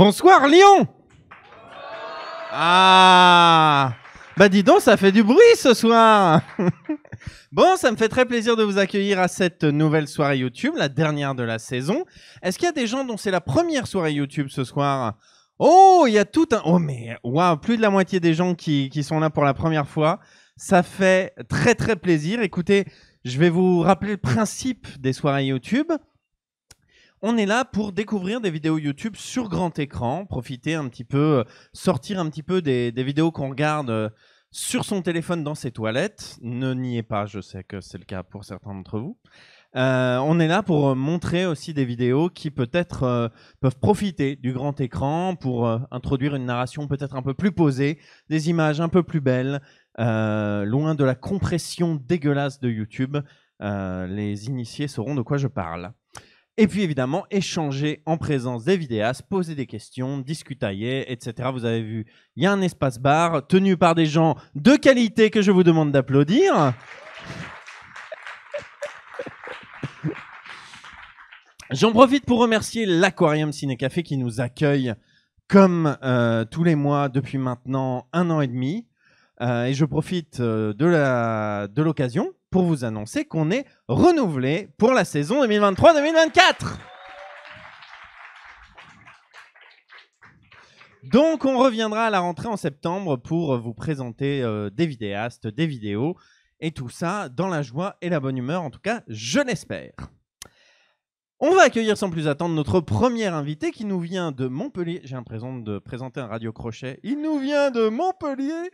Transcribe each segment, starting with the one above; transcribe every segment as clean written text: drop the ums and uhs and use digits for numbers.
Bonsoir Lyon. Ah, bah dis donc, ça fait du bruit ce soir. Bon, ça me fait très plaisir de vous accueillir à cette nouvelle soirée YouTube, la dernière de la saison. Est-ce qu'il y a des gens dont c'est la première soirée YouTube ce soir? Oh, il y a tout un... Oh mais, waouh, plus de la moitié des gens qui sont là pour la première fois. Ça fait très très plaisir. Écoutez, je vais vous rappeler le principe des soirées YouTube. On est là pour découvrir des vidéos YouTube sur grand écran, profiter un petit peu, sortir un petit peu des vidéos qu'on regarde sur son téléphone dans ses toilettes. Ne niez pas, je sais que c'est le cas pour certains d'entre vous. On est là pour montrer aussi des vidéos qui peut-être peuvent profiter du grand écran pour introduire une narration peut-être un peu plus posée, des images un peu plus belles, loin de la compression dégueulasse de YouTube. Les initiés sauront de quoi je parle. Et puis évidemment, échanger en présence des vidéastes, poser des questions, discutailler, etc. Vous avez vu, il y a un espace bar tenu par des gens de qualité que je vous demande d'applaudir. J'en profite pour remercier l'Aquarium Ciné Café qui nous accueille comme tous les mois depuis maintenant 1 an et demi. Et je profite de l'occasion pour vous annoncer qu'on est renouvelé pour la saison 2023-2024. Donc on reviendra à la rentrée en septembre pour vous présenter des vidéastes, des vidéos et tout ça dans la joie et la bonne humeur, en tout cas je l'espère. On va accueillir sans plus attendre notre premier invité qui nous vient de Montpellier. J'ai l'impression de présenter un radio-crochet. Il nous vient de Montpellier.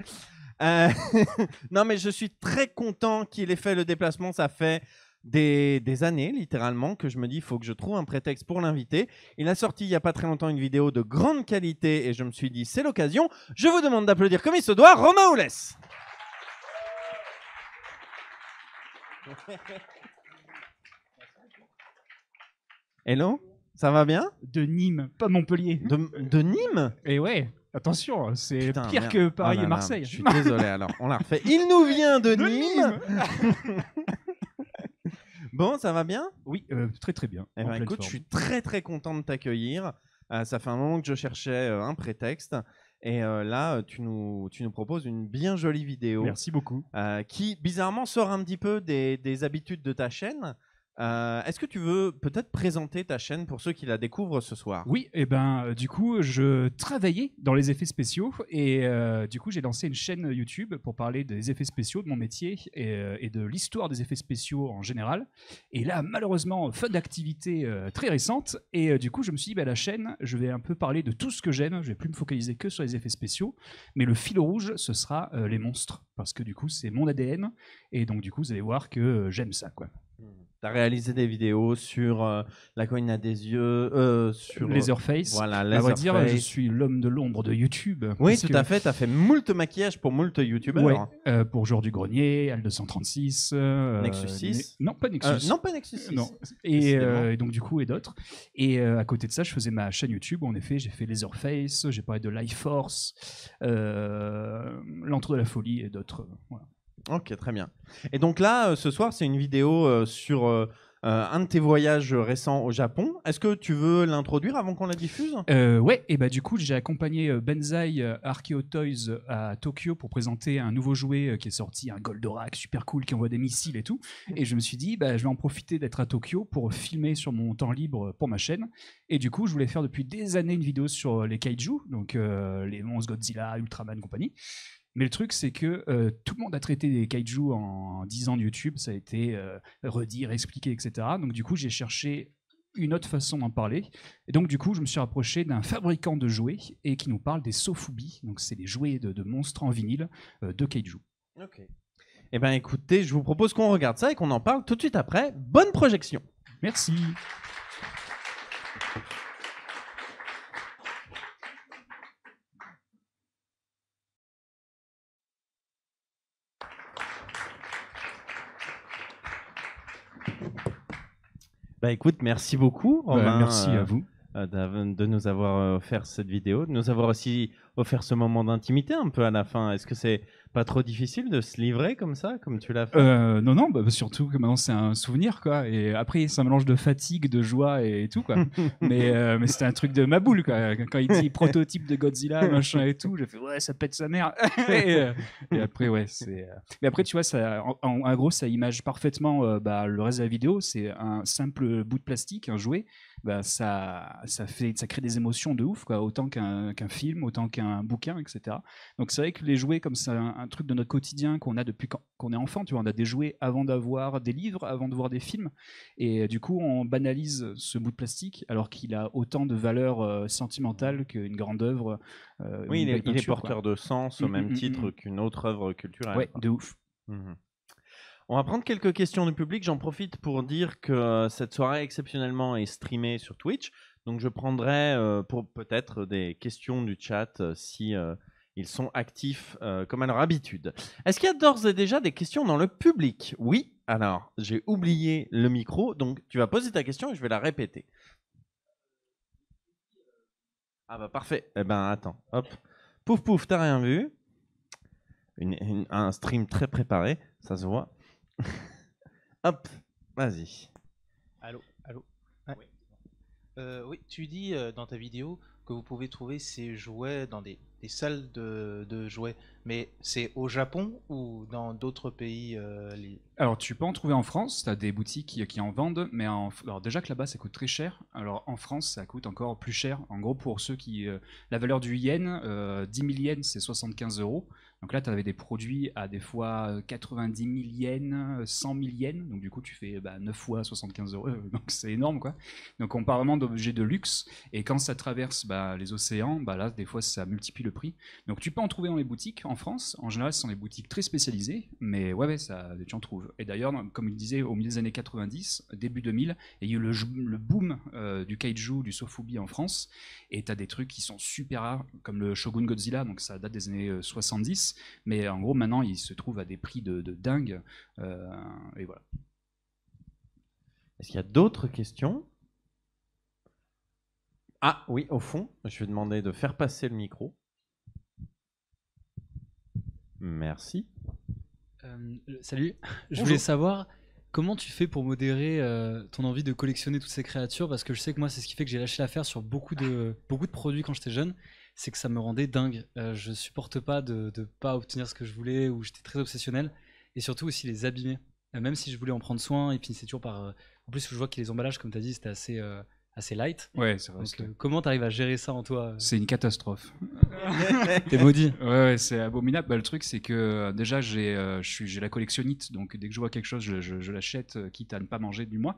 Non, mais je suis très content qu'il ait fait le déplacement. Ça fait des années, littéralement, que je me dis il faut que je trouve un prétexte pour l'inviter. Il a sorti il n'y a pas très longtemps une vidéo de grande qualité et je me suis dit c'est l'occasion. Je vous demande d'applaudir comme il se doit Romain Oulès. Hello, ça va bien? De Nîmes, pas Montpellier. De Nîmes? Et ouais, attention, c'est pire merde. que Paris Oh là et là, Marseille. je suis désolé, alors on la refait. Il nous vient de Nîmes. Bon, ça va bien? Oui, très très bien. Eh ben, écoute, je suis très très content de t'accueillir. Ça fait un moment que je cherchais un prétexte. Et là, tu nous proposes une bien jolie vidéo. Merci beaucoup. Qui, bizarrement, sort un petit peu des habitudes de ta chaîne. Est-ce que tu veux peut-être présenter ta chaîne pour ceux qui la découvrent ce soir? Oui, et ben du coup, je travaillais dans les effets spéciaux et du coup, j'ai lancé une chaîne YouTube pour parler des effets spéciaux, de mon métier et de l'histoire des effets spéciaux en général. Et là, malheureusement, fin d'activité très récente et du coup, je me suis dit, bah, la chaîne, je vais un peu parler de tout ce que j'aime. Je vais plus me focaliser que sur les effets spéciaux, mais le fil rouge, ce sera les monstres parce que du coup, c'est mon ADN et donc du coup, vous allez voir que j'aime ça, quoi. Tu as réalisé des vidéos sur La cogne à des yeux, sur Leatherface. Voilà, À vrai dire, je Leatherface. suis l'homme de l'ombre de YouTube. Oui, tout à fait. Tu as fait moult maquillage pour moult youtubeurs. Ouais, pour Jour du Grenier, Al236. Nexus 6 Non, pas Nexus. Non, pas Nexus 6. Non. Et donc, du coup, et d'autres. Et à côté de ça, je faisais ma chaîne YouTube. En effet, j'ai fait Leatherface, j'ai parlé de Life Force, L'Entre de la Folie et d'autres. Voilà. Ok, très bien. Et donc là, ce soir, c'est une vidéo sur un de tes voyages récents au Japon. Est-ce que tu veux l'introduire avant qu'on la diffuse? Ouais, et bah du coup, j'ai accompagné Benzaï Archeo Toys à Tokyo pour présenter un nouveau jouet qui est sorti, un Goldorak super cool qui envoie des missiles et tout. Et je me suis dit, bah, je vais en profiter d'être à Tokyo pour filmer sur mon temps libre pour ma chaîne. Et du coup, je voulais faire depuis des années une vidéo sur les kaiju, donc les monstres Godzilla, Ultraman, compagnie. Mais le truc, c'est que tout le monde a traité des kaiju en 10 ans de YouTube. Ça a été redire, expliquer, etc. Donc du coup, j'ai cherché une autre façon d'en parler. Et donc du coup, je me suis rapproché d'un fabricant de jouets et qui nous parle des Sofubi. Donc c'est des jouets de monstres en vinyle de kaiju. Ok. Eh bien écoutez, je vous propose qu'on regarde ça et qu'on en parle tout de suite après. Bonne projection. Merci. Bah écoute, merci beaucoup Romain. Merci à vous. De nous avoir offert cette vidéo, de nous avoir aussi offert ce moment d'intimité un peu à la fin. Est-ce que c'est pas trop difficile de se livrer comme ça, comme tu l'as fait? Non, non, bah, surtout que maintenant c'est un souvenir, quoi. Et après, c'est un mélange de fatigue, de joie et tout, quoi. Mais c'était un truc de ma boule, quoi. Quand il dit prototype de Godzilla, machin et tout, j'ai fait ouais, ça pète sa mère. Et après, ouais, c'est. Mais après, tu vois, ça, en gros, ça image parfaitement bah, le reste de la vidéo. C'est un simple bout de plastique, un jouet. Bah, ça crée des émotions de ouf, quoi. Autant qu'un film, autant qu'un bouquin, etc. Donc c'est vrai que les jouets, comme c'est un truc de notre quotidien qu'on a depuis qu'on est enfant, tu vois, on a des jouets avant d'avoir des livres, avant de voir des films, et du coup on banalise ce bout de plastique alors qu'il a autant de valeur sentimentale qu'une grande œuvre. Oui, une belle il est peinture, porteur quoi. de sens au même titre qu'une autre œuvre culturelle, Ouais, quoi. de ouf. Mhm. On va prendre quelques questions du public. J'en profite pour dire que cette soirée exceptionnellement est streamée sur Twitch. Donc je prendrai pour peut-être des questions du chat si ils sont actifs comme à leur habitude. Est-ce qu'il y a d'ores et déjà des questions dans le public? Oui. Alors, j'ai oublié le micro. Donc tu vas poser ta question et je vais la répéter. Ah bah parfait. Eh ben attends. Hop. Pouf pouf, t'as rien vu? Un stream très préparé. Ça se voit. Hop. Vas-y. Allô, allô. Ouais. Oui, tu dis dans ta vidéo que vous pouvez trouver ces jouets dans des salles de jouets, mais c'est au Japon ou dans d'autres pays Alors, tu peux en trouver en France, tu as des boutiques qui en vendent, mais alors déjà que là-bas ça coûte très cher, alors en France ça coûte encore plus cher. En gros, pour ceux qui. La valeur du yen, 10 000 yens c'est 75 euros. Donc là, tu avais des produits à des fois 90 000 yens, 100 000 yens, donc du coup tu fais 9 fois 75 euros, donc c'est énorme, quoi. Donc on parle vraiment d'objets de luxe, et quand ça traverse les océans, là des fois ça multiplie le prix. Donc tu peux en trouver dans les boutiques en France, en général ce sont des boutiques très spécialisées, mais ouais ça, tu en trouves. Et d'ailleurs, comme il disait, au milieu des années 90, début 2000, il y a eu le boom du kaiju, du sofubi en France, et tu as des trucs qui sont super rares, comme le Shogun Godzilla, donc ça date des années 70, mais en gros maintenant il se trouve à des prix de dingue, et voilà. Est-ce qu'il y a d'autres questions? Ah oui, au fond, je vais demander de faire passer le micro. Merci. Salut, je Bonjour. voulais savoir comment tu fais pour modérer ton envie de collectionner toutes ces créatures, parce que je sais que moi c'est ce qui fait que j'ai lâché l'affaire sur beaucoup de produits quand j'étais jeune, c'est que ça me rendait dingue. Je supporte pas de pas obtenir ce que je voulais, ou j'étais très obsessionnel, et surtout aussi les abîmer. Même si je voulais en prendre soin, et puis c'est toujours par... En plus je vois que les emballages, comme tu as dit, c'était assez light. Ouais, c'est vrai. Donc comment tu arrives à gérer ça en toi? C'est une catastrophe. T'es maudit. Ouais, c'est abominable. Le truc, c'est que déjà, j'ai la collectionnite, donc dès que je vois quelque chose, je l'achète, quitte à ne pas manger du mois.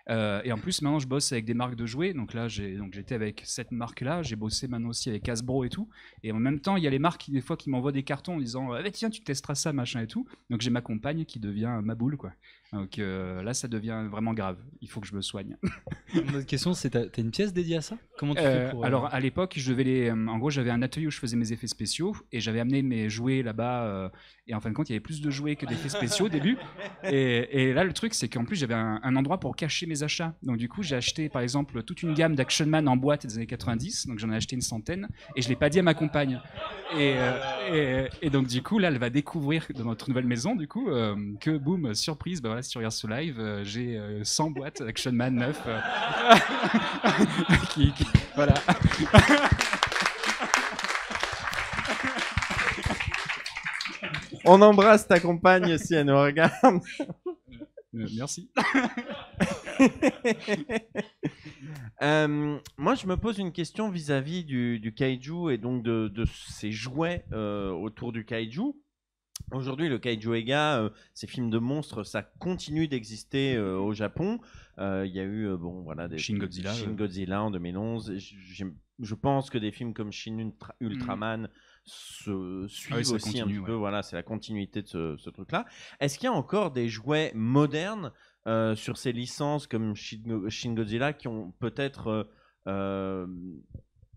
Et en plus, maintenant, je bosse avec des marques de jouets. Donc là, j'étais avec cette marque-là. J'ai bossé maintenant aussi avec Hasbro et tout. Et en même temps, il y a les marques des fois qui m'envoient des cartons en disant tiens, tu testeras ça, machin et tout. Donc j'ai ma compagne qui devient ma boule, quoi. Donc là, ça devient vraiment grave. Il faut que je me soigne. Une autre question, c'est t'as une pièce dédiée à ça? Comment tu fais pour... Alors à l'époque, en gros, j'avais un atelier où je faisais mes effets spéciaux et j'avais amené mes jouets là-bas. Et en fin de compte, il y avait plus de jouets que d'effets spéciaux au début. Et là, le truc, c'est qu'en plus, j'avais un endroit pour cacher mes achats. Donc du coup, j'ai acheté par exemple toute une gamme d'Action Man en boîte des années 90. Donc j'en ai acheté une centaine et je l'ai pas dit à ma compagne. Et donc du coup, là, elle va découvrir dans notre nouvelle maison, du coup, que boum, surprise, voilà, si tu regardes ce live, j'ai 100 boîtes d'Action Man 9. Voilà. On embrasse ta compagne si elle nous regarde. Merci. Moi, je me pose une question vis-à-vis du kaiju et donc de ces jouets autour du kaiju. Aujourd'hui, le kaiju Ega, ces films de monstres, ça continue d'exister au Japon. Il y a eu Shin Godzilla, Shin Godzilla en 2011. Je pense que des films comme Shin Ultraman se suivent ça aussi continue, un petit peu. ouais. Voilà, c'est la continuité de ce truc-là. Est-ce qu'il y a encore des jouets modernes sur ces licences comme Shin Godzilla qui ont peut-être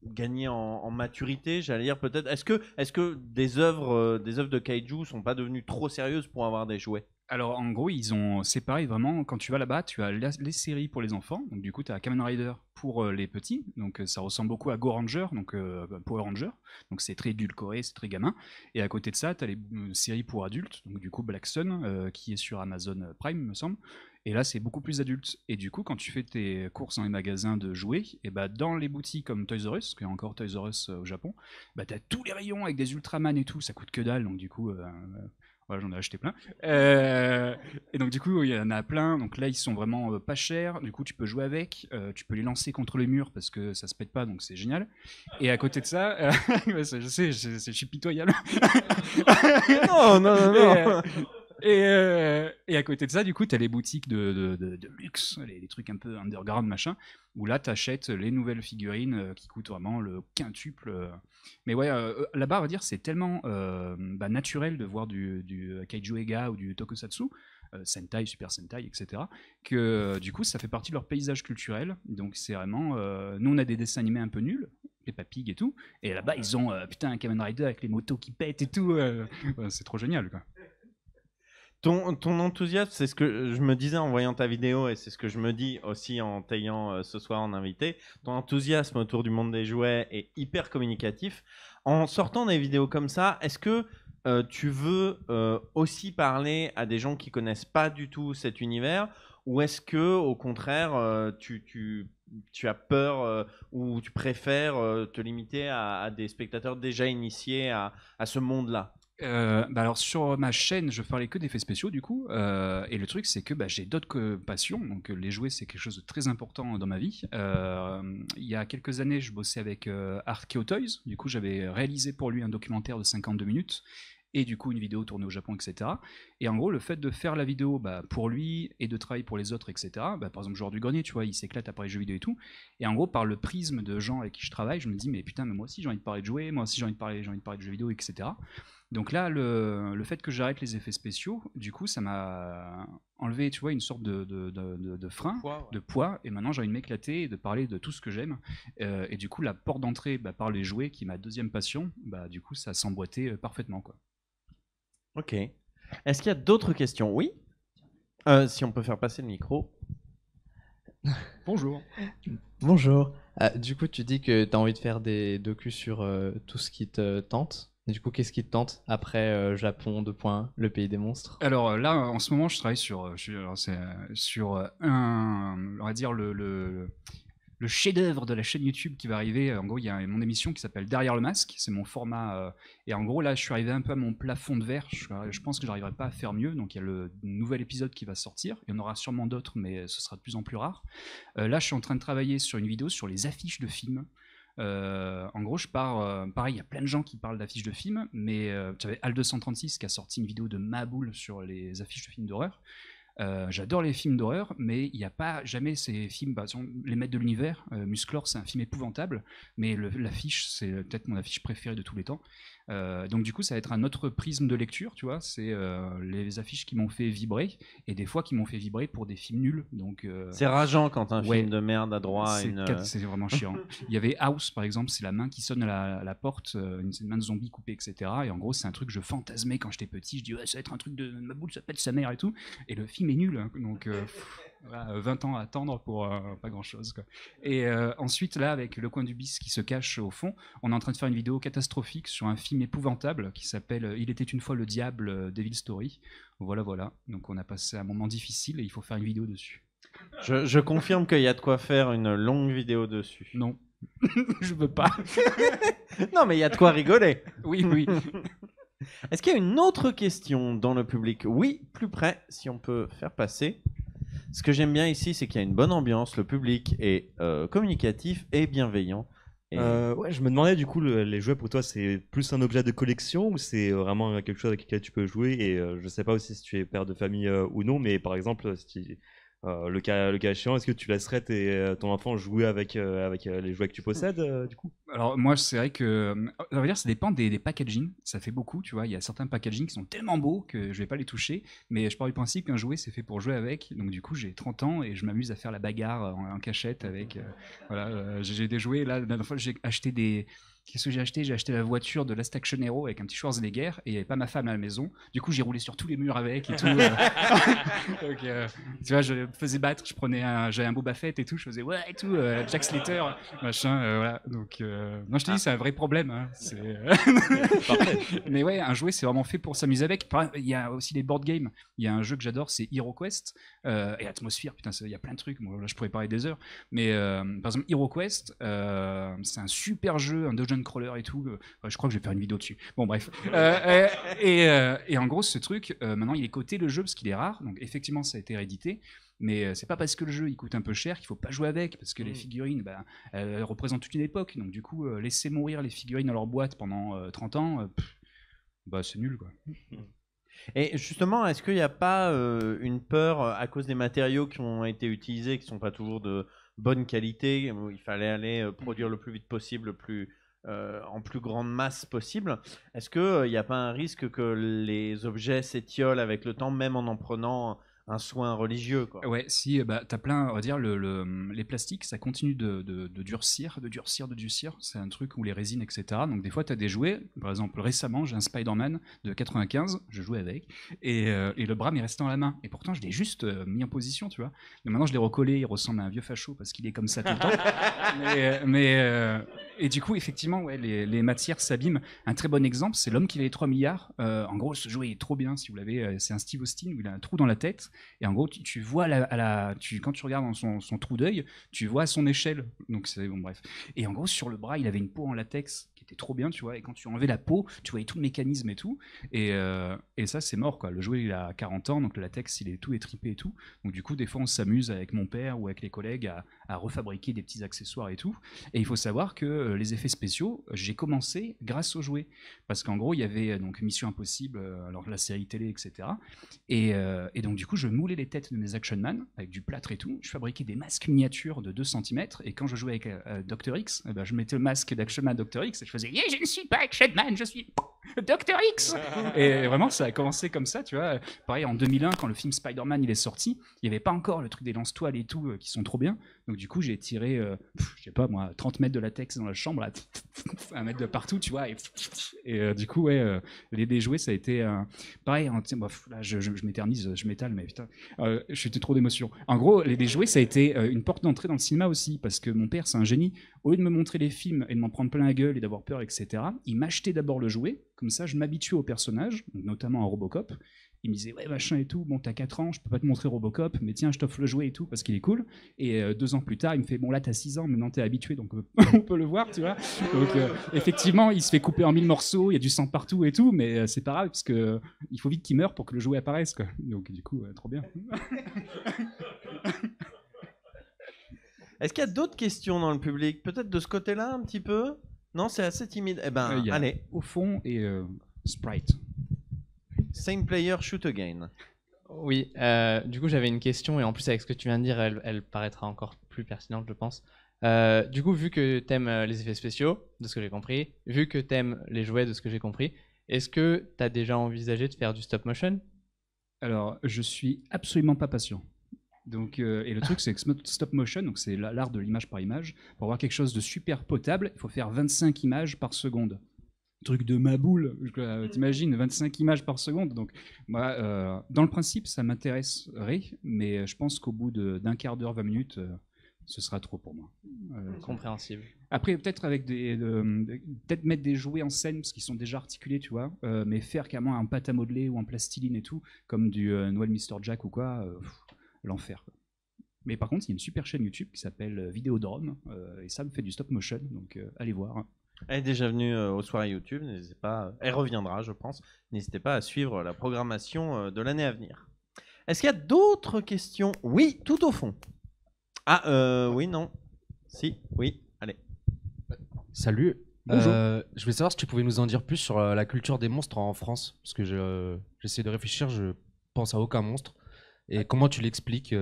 gagné en maturité, j'allais dire peut-être. Est-ce que des œuvres de kaiju sont pas devenues trop sérieuses pour avoir des jouets? Alors en gros, ils ont séparé vraiment, quand tu vas là-bas, tu as les séries pour les enfants, donc du coup tu as Kamen Rider pour les petits, donc ça ressemble beaucoup à Go Ranger, donc Power Ranger, donc c'est très édulcoré, c'est très gamin, et à côté de ça tu as les séries pour adultes, donc du coup Black Sun qui est sur Amazon Prime me semble, et là c'est beaucoup plus adulte, et du coup quand tu fais tes courses dans les magasins de jouets, et bah dans les boutiques comme Toys R Us, qu'il y a encore Toys R Us au Japon, bah t'as tous les rayons avec des Ultraman et tout, ça coûte que dalle, donc du coup... voilà, j'en ai acheté plein. Et donc du coup, il y en a plein. Donc là, ils sont vraiment pas chers. Du coup, tu peux jouer avec. Tu peux les lancer contre les murs parce que ça se pète pas, donc c'est génial. Et à côté de ça, ouais, je sais, je suis pitoyable. Non, non, non, non. Et à côté de ça, du coup, tu as les boutiques de luxe, les trucs un peu underground, machin, où là, tu achètes les nouvelles figurines qui coûtent vraiment le quintuple. Mais ouais, là-bas, on va dire, c'est tellement naturel de voir du Kaiju Ega ou du Tokusatsu, Sentai, Super Sentai, etc., que du coup, ça fait partie de leur paysage culturel. Donc, c'est vraiment. Nous, on a des dessins animés un peu nuls, les Papig et tout, et là-bas, ils ont putain un Kamen Rider avec les motos qui pètent et tout. C'est trop génial, quoi. Ton enthousiasme, c'est ce que je me disais en voyant ta vidéo et c'est ce que je me dis aussi en t'ayant ce soir en invité. Ton enthousiasme autour du monde des jouets est hyper communicatif. En sortant des vidéos comme ça, est-ce que tu veux aussi parler à des gens qui connaissent pas du tout cet univers ou est-ce que au contraire tu as peur ou tu préfères te limiter à des spectateurs déjà initiés à ce monde-là? Alors sur ma chaîne, je parlais que d'effets spéciaux du coup, et le truc c'est que j'ai d'autres passions, donc les jouets c'est quelque chose de très important dans ma vie. Il y a quelques années, je bossais avec Arkeo Toys, du coup j'avais réalisé pour lui un documentaire de 52 minutes, et du coup une vidéo tournée au Japon, etc. Et en gros, le fait de faire la vidéo pour lui et de travailler pour les autres, etc. Par exemple, Joueur du Grenier, tu vois, il s'éclate à parler de jeux vidéo et tout. Et en gros, par le prisme de gens avec qui je travaille, je me dis, mais putain, mais moi aussi j'ai envie de parler de jouets, moi aussi j'ai envie de parler de jeux vidéo, etc. Donc là, le fait que j'arrête les effets spéciaux, du coup, ça m'a enlevé, tu vois, une sorte de frein, de poids, et maintenant j'ai envie de m'éclater et de parler de tout ce que j'aime. Et du coup, la porte d'entrée par les jouets, qui est ma deuxième passion, du coup, ça s'emboîtait parfaitement, quoi. Ok. Est-ce qu'il y a d'autres questions? Oui. Si on peut faire passer le micro. Bonjour. Bonjour. Du coup, tu dis que tu as envie de faire des docus sur tout ce qui te tente. Et du coup, qu'est-ce qui te tente après Japon, le pays des monstres? Alors là, en ce moment, je travaille sur on va dire le chef-d'œuvre de la chaîne YouTube qui va arriver. En gros, il y a mon émission qui s'appelle Derrière le masque. C'est mon format. Et en gros, là, je suis arrivé un peu à mon plafond de verre. Je pense que j'arriverai pas à faire mieux. Donc, il y a le nouvel épisode qui va sortir. Il y en aura sûrement d'autres, mais ce sera de plus en plus rare. Là, je suis en train de travailler sur une vidéo sur les affiches de films. En gros, je pars. Pareil, il y a plein de gens qui parlent d'affiches de films, mais tu avais Al236 qui a sorti une vidéo de Maboule sur les affiches de films d'horreur. J'adore les films d'horreur, mais il n'y a pas jamais ces films, par exemple, Les Maîtres de l'Univers. Musclor, c'est un film épouvantable, mais l'affiche, c'est peut-être mon affiche préférée de tous les temps. Donc du coup, ça va être un autre prisme de lecture, tu vois. C'est les affiches qui m'ont fait vibrer, et des fois qui m'ont fait vibrer pour des films nuls. Donc c'est rageant quand un film de merde a droit à c'est vraiment chiant. Il y avait House, par exemple, c'est la main qui sonne à la porte, une main de zombie coupée, etc. Et en gros, c'est un truc que je fantasmais quand j'étais petit. Je dis, ouais, ça va être un truc de Maboule, ça pète sa mère et tout. Et le film est nul, hein. Donc 20 ans à attendre pour pas grand chose, quoi. Et ensuite, là, avec Le Coin du Bis qui se cache au fond, on est en train de faire une vidéo catastrophique sur un film épouvantable qui s'appelle Il était une fois le diable, Devil Story. Voilà. Donc on a passé un moment difficile et il faut faire une vidéo dessus. Je confirme qu'il y a de quoi faire une longue vidéo dessus. Non, je veux pas. Non, mais il y a de quoi rigoler. Oui. Est-ce qu'il y a une autre question dans le public? Oui, plus près, si on peut faire passer. Ce que j'aime bien ici, c'est qu'il y a une bonne ambiance, le public est communicatif et bienveillant. Et... ouais, je me demandais du coup, les jouets pour toi, c'est plus un objet de collection ou c'est vraiment quelque chose avec lequel tu peux jouer? Et je sais pas aussi si tu es père de famille ou non, mais par exemple, si le cas échéant, est-ce que tu laisserais ton enfant jouer avec les jouets que tu possèdes du coup? Alors moi, c'est vrai que ça veut dire ça dépend des packaging. Ça fait beaucoup, tu vois. Il y a certains packaging qui sont tellement beaux que je vais pas les toucher. Mais je pars du principe qu'un jouet, c'est fait pour jouer avec. Donc du coup, j'ai 30 ans et je m'amuse à faire la bagarre en cachette avec. Voilà, j'ai des jouets. Là, la dernière fois, j'ai acheté des Qu'est-ce que j'ai acheté? J'ai acheté la voiture de Last Action Hero avec un petit Schwarzenegger et il n'y avait pas ma femme à la maison. Du coup, j'ai roulé sur tous les murs avec et tout. Donc, tu vois, je me faisais battre, j'avais un Boba Fett et tout, je faisais ouais et tout, Jack Slater, machin, voilà. Donc, non, je te dis, c'est un vrai problème. Hein. Mais ouais, un jouet, c'est vraiment fait pour s'amuser avec. Il y a aussi les board games. Il y a un jeu que j'adore, c'est HeroQuest et Atmosphere. Putain, il y a plein de trucs. Moi, là, je pourrais parler des heures. Mais par exemple, HeroQuest, c'est un super jeu, un dungeon crawler et tout. Je crois que je vais faire une vidéo dessus. Bon, bref. Et en gros, ce truc, maintenant, il est coté le jeu parce qu'il est rare. Donc, effectivement, ça a été réédité. Mais c'est pas parce que le jeu il coûte un peu cher qu'il faut pas jouer avec, parce que les figurines, elles représentent toute une époque. Donc, du coup, laisser mourir les figurines dans leur boîte pendant 30 ans, c'est nul, quoi. Et justement, est-ce qu'il n'y a pas une peur à cause des matériaux qui ont été utilisés, qui ne sont pas toujours de bonne qualité, où il fallait aller produire le plus vite possible, en plus grande masse possible? Est-ce qu'il n'y a pas un risque que les objets s'étiolent avec le temps, même en prenant un soin religieux, quoi? Ouais, si, t'as plein, on va dire, les plastiques, ça continue de durcir. C'est un truc où les résines, etc. Donc, des fois, t'as des jouets. Par exemple, récemment, j'ai un Spider-Man de 95, je jouais avec, et le bras m'est resté dans la main. Et pourtant, je l'ai juste mis en position, tu vois. Mais maintenant, je l'ai recollé, il ressemble à un vieux facho parce qu'il est comme ça tout le temps. Et du coup, effectivement, ouais, les matières s'abîment. Un très bon exemple, c'est L'homme qui valait 3 milliards. En gros, ce jouet est trop bien, si vous l'avez. C'est un Steve Austin où il a un trou dans la tête. Et en gros, tu vois quand tu regardes dans son trou d'œil, tu vois son échelle. Donc c'est bon, bref. Et en gros, sur le bras, il avait une peau en latex qui était trop bien, tu vois. Et quand tu enlevais la peau, tu voyais tout le mécanisme et tout. Et ça, c'est mort, quoi. Le jouet, il a 40 ans, donc le latex, il est tout étripé et tout. Donc du coup, des fois, on s'amuse avec mon père ou avec les collègues à refabriquer des petits accessoires et tout. Et il faut savoir que les effets spéciaux, j'ai commencé grâce aux jouets. Parce qu'en gros, il y avait donc Mission Impossible, alors la série télé, etc. Et donc du coup, je moulais les têtes de mes Action Man avec du plâtre et tout. Je fabriquais des masques miniatures de 2 cm. Et quand je jouais avec Dr. X, je mettais le masque d'Action Man Dr. X et je faisais yeah, je ne suis pas Action Man, je suis Dr. X. Et vraiment, ça a commencé comme ça, tu vois. Pareil, en 2001, quand le film Spider-Man il est sorti, il n'y avait pas encore le truc des lance-toiles et tout qui sont trop bien. Donc du coup, j'ai tiré, je sais pas moi, 30 mètres de latex dans la chambre, là, 1 mètre de partout, tu vois. Et du coup, ouais, les jouets, ça a été pareil. Là, je m'éternise, je m'étale, mais putain, je suis trop d'émotion. En gros, les jouets, ça a été une porte d'entrée dans le cinéma aussi, parce que mon père, c'est un génie. Au lieu de me montrer les films et de m'en prendre plein la gueule et d'avoir peur, etc., il m'achetait d'abord le jouet. Comme ça, je m'habituais au personnage, notamment à Robocop. Il me disait, ouais, machin et tout, bon, t'as 4 ans, je peux pas te montrer Robocop, mais tiens, je t'offre le jouet et tout, parce qu'il est cool. Et 2 ans plus tard, il me fait, bon, là, t'as 6 ans, maintenant t'es habitué, donc on peut le voir, tu vois. Donc, effectivement, il se fait couper en 1000 morceaux, il y a du sang partout et tout, mais c'est pas grave, parce que il faut vite qu'il meure pour que le jouet apparaisse, quoi. Donc, du coup, trop bien. Est-ce qu'il y a d'autres questions dans le public? Peut-être de ce côté-là, un petit peu? Non, c'est assez timide. Eh ben, allez. Au fond et Sprite. Same player, shoot again. Oui, du coup j'avais une question et en plus avec ce que tu viens de dire, elle paraîtra encore plus pertinente je pense. Du coup vu que t'aimes les effets spéciaux, de ce que j'ai compris, vu que t'aimes les jouets de ce que j'ai compris, est-ce que t'as déjà envisagé de faire du stop motion? Alors je suis absolument pas patient. Donc, et le truc c'est que stop motion, donc c'est l'art de l'image par image, pour avoir quelque chose de super potable, il faut faire 25 images par seconde. Truc de ma boule, t'imagines 25 images par seconde. Donc, moi, dans le principe, ça m'intéresserait, mais je pense qu'au bout d'un quart d'heure, 20 minutes, ce sera trop pour moi. Compréhensible. Après, peut-être avec peut-être mettre des jouets en scène parce qu'ils sont déjà articulés, tu vois, mais faire carrément un pâte à modeler ou en plastiline et tout, comme du Noël Mr. Jack ou quoi, l'enfer. Mais par contre, il y a une super chaîne YouTube qui s'appelle Vidéodrome et ça me fait du stop motion, donc allez voir. Hein. Elle est déjà venue aux soirées YouTube, n'hésitez pas, elle reviendra je pense, n'hésitez pas à suivre la programmation de l'année à venir. Est-ce qu'il y a d'autres questions? Oui, tout au fond. Ah, oui, non. Si, oui, allez. Salut. Bonjour. Je voulais savoir si tu pouvais nous en dire plus sur la culture des monstres en France, parce que j'essaie de réfléchir, je pense à aucun monstre. Et comment tu l'expliques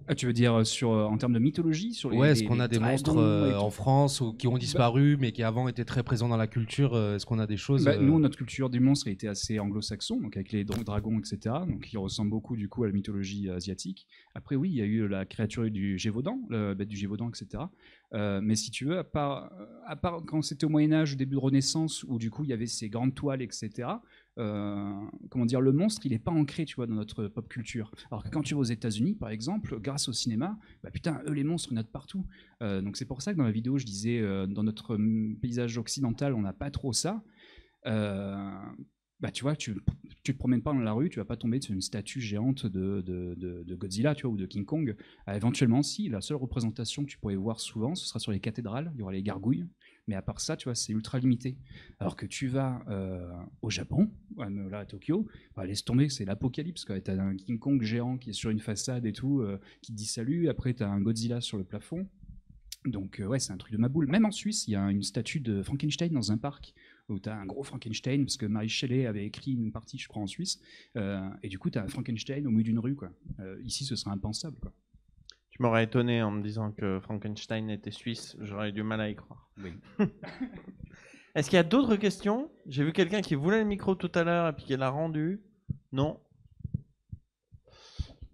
Ah, tu veux dire en termes de mythologie sur Ouais, est-ce qu'on a des dragons monstres et tout. en France ou qui ont disparu mais qui avant étaient très présents dans la culture? Est-ce qu'on a des choses Nous, notre culture du monstre était assez anglo-saxon, donc avec les dragons, etc. Donc, qui ressemble beaucoup du coup à la mythologie asiatique. Après, oui, il y a eu la créature du Gévaudan, la bête du Gévaudan, etc. Mais si tu veux, à part quand c'était au Moyen-Âge, au début de Renaissance, où du coup il y avait ces grandes toiles, etc. Comment dire, le monstre, il n'est pas ancré, tu vois, dans notre pop culture. Alors que quand tu vas aux États-Unis, par exemple, grâce au cinéma, bah putain, eux les monstres, il y en a de partout. Donc c'est pour ça que dans la vidéo, je disais, dans notre paysage occidental, on n'a pas trop ça. Bah tu vois, tu te promènes pas dans la rue, tu vas pas tomber sur une statue géante de Godzilla, tu vois, ou de King Kong. Éventuellement, si, la seule représentation que tu pourrais voir souvent, ce sera sur les cathédrales, il y aura les gargouilles. Mais à part ça, tu vois, c'est ultra limité. Alors que tu vas au Japon, là à Tokyo, bah, laisse tomber, c'est l'apocalypse. Tu as un King Kong géant qui est sur une façade et tout, qui te dit salut. Après, tu as un Godzilla sur le plafond. Donc ouais, c'est un truc de ma boule. Même en Suisse, il y a une statue de Frankenstein dans un parc où tu as un gros Frankenstein, parce que Mary Shelley avait écrit une partie, je crois, en Suisse. Et du coup, tu as un Frankenstein au milieu d'une rue, quoi. Ici, ce serait impensable, quoi. Tu m'aurais étonné en me disant que Frankenstein était suisse. J'aurais eu du mal à y croire. Oui. Est-ce qu'il y a d'autres questions? J'ai vu quelqu'un qui voulait le micro tout à l'heure et puis qui l'a rendu. Non?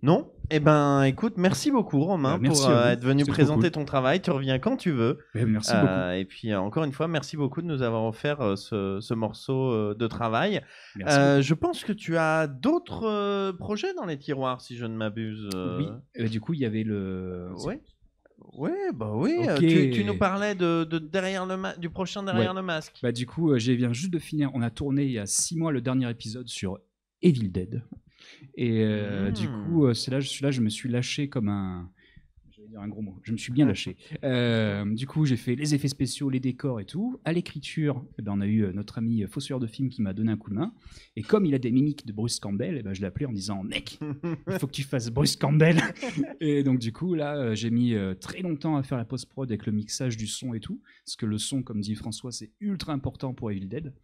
Non? Eh ben, écoute, merci beaucoup Romain Merci pour à vous. être venu C'est trop présenter cool. ton travail. Tu reviens quand tu veux. Merci beaucoup. Et puis encore une fois, merci beaucoup de nous avoir offert ce morceau de travail. Merci beaucoup. Je pense que tu as d'autres projets dans les tiroirs, si je ne m'abuse. Oui. Du coup, il y avait le. Ouais. Ouais, bah oui. Ok. Tu nous parlais de derrière du prochain Derrière le masque. Bah du coup, je viens juste de finir. On a tourné il y a 6 mois le dernier épisode sur Evil Dead. Et du coup, celui-là, je me suis lâché comme un. J'allais dire un gros mot. Je me suis bien lâché. Du coup, j'ai fait les effets spéciaux, les décors et tout. À l'écriture, eh ben, on a eu notre ami Fossoyeur de film qui m'a donné un coup de main. Et comme il a des mimiques de Bruce Campbell, eh ben, je l'ai appelé en disant mec, il faut que tu fasses Bruce Campbell. Et donc, du coup, là, j'ai mis très longtemps à faire la post-prod avec le mixage du son et tout. Parce que le son, comme dit François, c'est ultra important pour Evil Dead.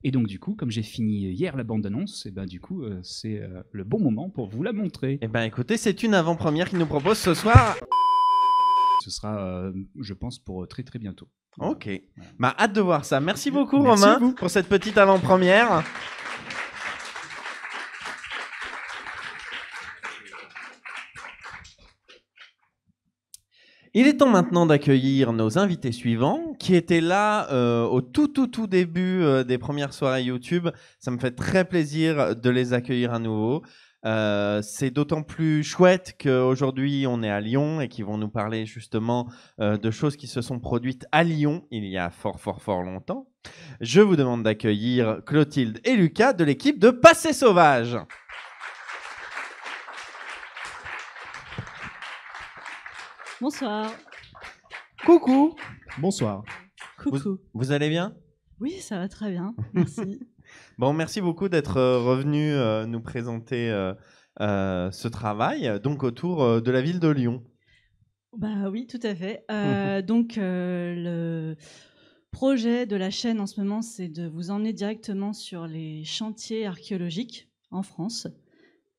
Et donc, du coup, comme j'ai fini hier la bande-annonce, et ben, du coup, c'est le bon moment pour vous la montrer. Eh ben, écoutez, c'est une avant-première qu'il nous propose ce soir. Ce sera, je pense, pour très très bientôt. Ok. Bah, hâte de voir ça. Merci beaucoup, Merci à Romain, vous. pour cette petite avant-première. Il est temps maintenant d'accueillir nos invités suivants qui étaient là au tout début des premières soirées YouTube. Ça me fait très plaisir de les accueillir à nouveau. C'est d'autant plus chouette qu'aujourd'hui on est à Lyon et qu'ils vont nous parler justement de choses qui se sont produites à Lyon il y a fort longtemps. Je vous demande d'accueillir Clotilde et Lucas de l'équipe de Passé Sauvage. Bonsoir. Coucou. Bonsoir. Coucou. Vous allez bien? Oui, ça va très bien. Merci. Bon, merci beaucoup d'être revenu nous présenter ce travail, donc autour de la ville de Lyon. Bah oui, tout à fait. Donc, le projet de la chaîne en ce moment, c'est de vous emmener directement sur les chantiers archéologiques en France.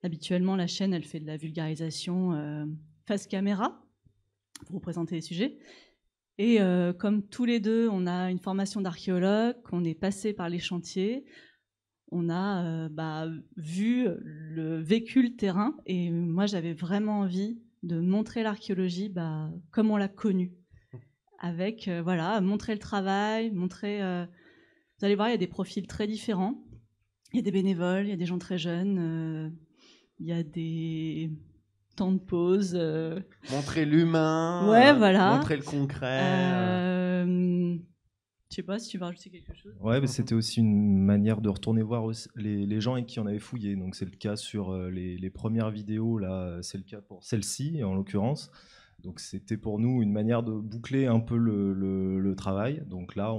Habituellement, la chaîne, elle fait de la vulgarisation face caméra pour vous présenter les sujets. Et comme tous les deux, on a une formation d'archéologue, on est passé par les chantiers, on a vécu le terrain. Et moi, j'avais vraiment envie de montrer l'archéologie comme on l'a connue. Avec, montrer le travail, montrer... vous allez voir, il y a des profils très différents. Il y a des bénévoles, il y a des gens très jeunes, il y a des... temps de pause. Montrer l'humain, ouais, voilà. montrer le concret. Je sais pas si tu veux rajouter quelque chose. Ouais, mais c'était aussi une manière de retourner voir les gens avec qui on avait fouillé. Donc c'est le cas sur les premières vidéos, là, c'est le cas pour celle-ci en l'occurrence. Donc c'était pour nous une manière de boucler un peu le travail. Donc là,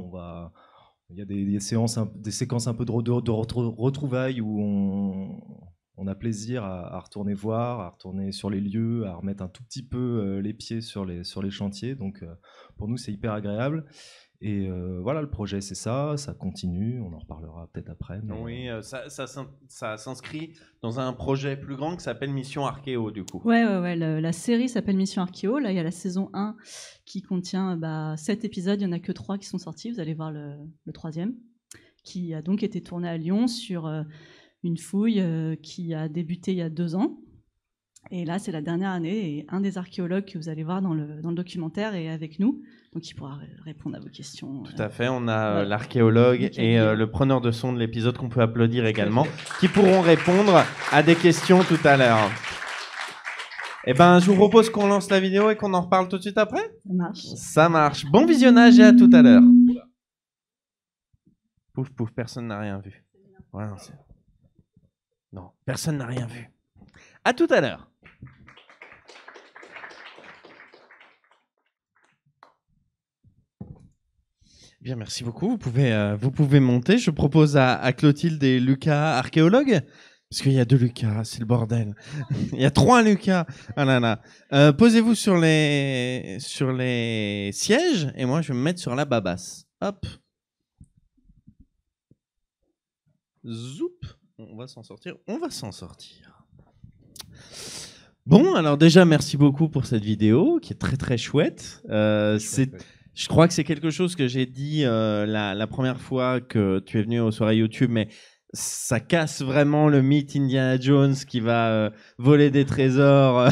il y a des séquences un peu de retrouvailles où on a plaisir à retourner voir, à retourner sur les lieux, à remettre un tout petit peu les pieds sur les chantiers. Donc pour nous, c'est hyper agréable. Et voilà, le projet, c'est ça continue, on en reparlera peut-être après. Mais... Oui, ça s'inscrit dans un projet plus grand qui s'appelle Mission Archéo, du coup. Ouais, la série s'appelle Mission Archéo. Là, il y a la saison 1 qui contient 7 épisodes, il n'y en a que 3 qui sont sortis, vous allez voir le 3e, qui a donc été tourné à Lyon sur une fouille qui a débuté il y a 2 ans. Et là, c'est la dernière année, et un des archéologues que vous allez voir dans le documentaire est avec nous, donc il pourra répondre à vos questions. Tout à fait, on a l'archéologue et le preneur de son de l'épisode qu'on peut applaudir également, qui pourront répondre à des questions tout à l'heure. Eh ben, je vous propose qu'on lance la vidéo et qu'on en reparle tout de suite après. Ça marche. Ça marche. Bon visionnage et à tout à l'heure. Pouf, pouf, personne n'a rien vu. Ouais, non, personne n'a rien vu. À tout à l'heure. Bien, merci beaucoup. Vous pouvez monter. Je propose à Clotilde et Lucas, archéologues, parce qu'il y a 2 Lucas, c'est le bordel. Il y a 3 Lucas. Ah là là. Posez-vous sur les sièges et moi je vais me mettre sur la babasse. Hop. Zoup. On va s'en sortir. Bon, alors déjà, merci beaucoup pour cette vidéo qui est très très chouette. Je crois que c'est quelque chose que j'ai dit la première fois que tu es venu aux soirées YouTube, mais ça casse vraiment le mythe Indiana Jones qui va voler des trésors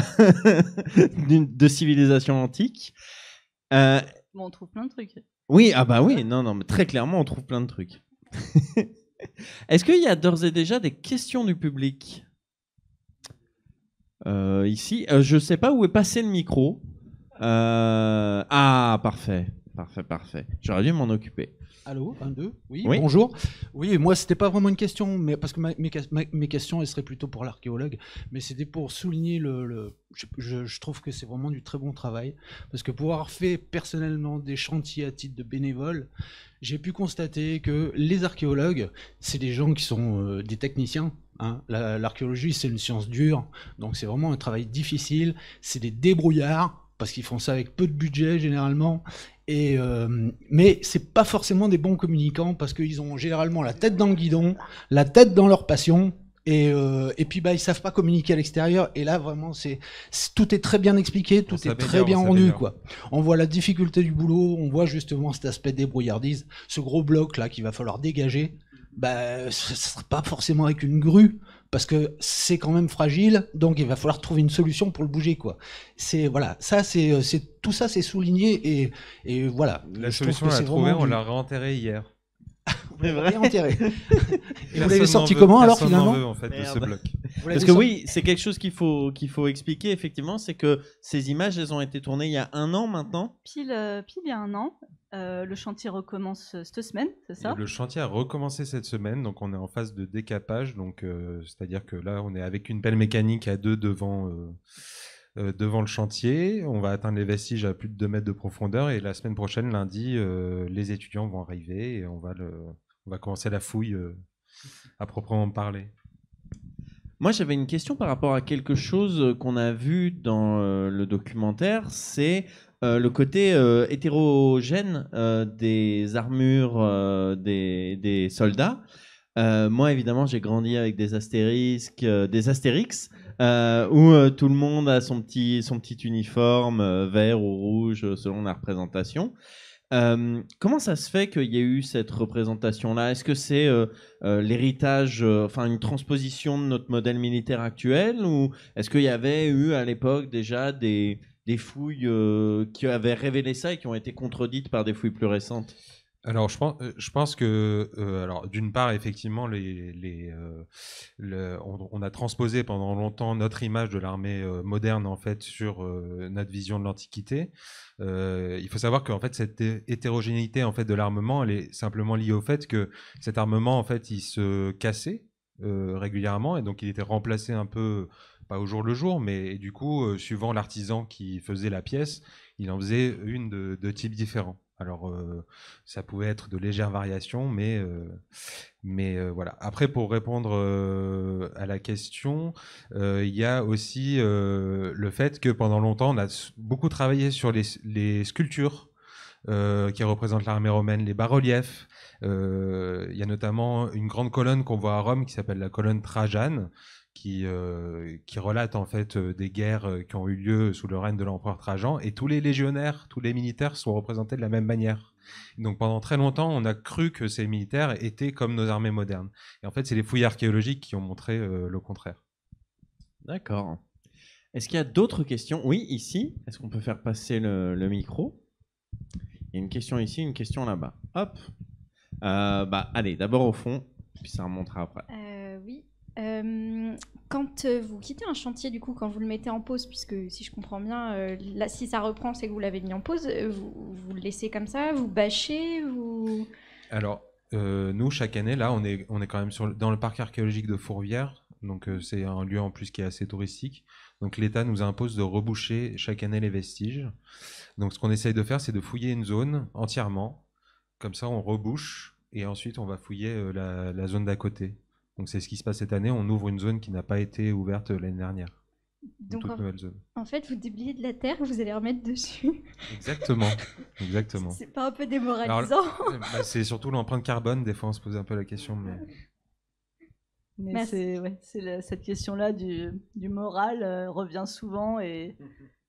de civilisation antique. Bon, on trouve plein de trucs. Oui, ah bah oui, non, mais très clairement, on trouve plein de trucs. Est-ce qu'il y a d'ores et déjà des questions du public ici? Je ne sais pas où est passé le micro. Ah, parfait. J'aurais dû m'en occuper. Allô, 1, 2, oui, Oui. Bonjour. Oui, moi, c'était pas vraiment une question, mais parce que mes questions, elles seraient plutôt pour l'archéologue, mais c'était pour souligner je trouve que c'est vraiment du très bon travail, parce que pour avoir fait personnellement des chantiers à titre de bénévole, j'ai pu constater que les archéologues, c'est des gens qui sont des techniciens. Hein. L'archéologie, c'est une science dure, donc c'est vraiment un travail difficile, c'est des débrouillards, parce qu'ils font ça avec peu de budget généralement, mais c'est pas forcément des bons communicants, parce qu'ils ont généralement la tête dans le guidon, la tête dans leur passion, et puis ils savent pas communiquer à l'extérieur, et là vraiment tout est très bien expliqué, tout est très bien rendu, quoi. On voit la difficulté du boulot, on voit justement cet aspect débrouillardise, ce gros bloc là qu'il va falloir dégager, ce sera pas forcément avec une grue, parce que c'est quand même fragile, donc il va falloir trouver une solution pour le bouger, quoi. Tout ça c'est souligné, et voilà. La solution on l'a trouvée, on l'a réenterré hier. C'est vrai. Et vous l'avez sorti comment alors finalement? Personne n'en veut en fait de ce bloc. Parce que oui, c'est quelque chose qu'il faut expliquer effectivement, c'est que ces images, elles ont été tournées il y a 1 an maintenant. Pile il y a 1 an. Le chantier recommence cette semaine, c'est ça? Le chantier a recommencé cette semaine, donc on est en phase de décapage, donc c'est-à-dire que là on est avec une pelle mécanique à 2 devant le chantier, on va atteindre les vestiges à plus de 2 mètres de profondeur, et la semaine prochaine, lundi, les étudiants vont arriver et on va commencer la fouille à proprement parler. Moi, j'avais une question par rapport à quelque chose qu'on a vu dans le documentaire, c'est le côté hétérogène des armures des soldats. Moi, évidemment, j'ai grandi avec des Astérix, où tout le monde a son petit uniforme vert ou rouge selon la représentation. Comment ça se fait qu'il y ait eu cette représentation-là? Est-ce que c'est l'héritage, une transposition de notre modèle militaire actuel, ou est-ce qu'il y avait eu à l'époque déjà des fouilles qui avaient révélé ça et qui ont été contredites par des fouilles plus récentes? Alors, je pense que, d'une part, effectivement, on a transposé pendant longtemps notre image de l'armée moderne en fait sur notre vision de l'Antiquité. Il faut savoir qu'en fait, cette hétérogénéité en fait de l'armement, elle est simplement liée au fait que cet armement, en fait, il se cassait régulièrement, et donc il était remplacé un peu, pas au jour le jour, mais du coup, suivant l'artisan qui faisait la pièce, il en faisait une de types différents. Alors, ça pouvait être de légères variations, mais voilà. Après, pour répondre à la question, il y a aussi le fait que pendant longtemps, on a beaucoup travaillé sur les sculptures qui représentent l'armée romaine, les bas-reliefs. Il y a notamment une grande colonne qu'on voit à Rome qui s'appelle la colonne Trajane, qui relate en fait des guerres qui ont eu lieu sous le règne de l'empereur Trajan, et tous les légionnaires, tous les militaires sont représentés de la même manière. Donc pendant très longtemps, on a cru que ces militaires étaient comme nos armées modernes. Et en fait, c'est les fouilles archéologiques qui ont montré le contraire. D'accord. Est-ce qu'il y a d'autres questions? Oui, ici. Est-ce qu'on peut faire passer le micro? Il y a une question ici, une question là-bas. Hop. Allez, d'abord au fond, puis ça remontera après. Oui. Quand vous quittez un chantier, du coup, quand vous le mettez en pause, puisque si je comprends bien, là, si ça reprend, c'est que vous l'avez mis en pause, vous le laissez comme ça, vous bâchez, vous... Alors, nous, chaque année, là, on est quand même dans le parc archéologique de Fourvière, donc c'est un lieu en plus qui est assez touristique. Donc l'État nous impose de reboucher chaque année les vestiges. Donc ce qu'on essaye de faire, c'est de fouiller une zone entièrement. Comme ça, on rebouche et ensuite on va fouiller la zone d'à côté. Donc c'est ce qui se passe cette année. On ouvre une zone qui n'a pas été ouverte l'année dernière. Donc toute nouvelle zone. En fait, vous déblayez de la terre, vous allez remettre dessus. Exactement. Exactement. C'est pas un peu démoralisant? Alors, c'est surtout l'empreinte carbone. Des fois, on se pose un peu la question. Mais cette question-là du moral revient souvent et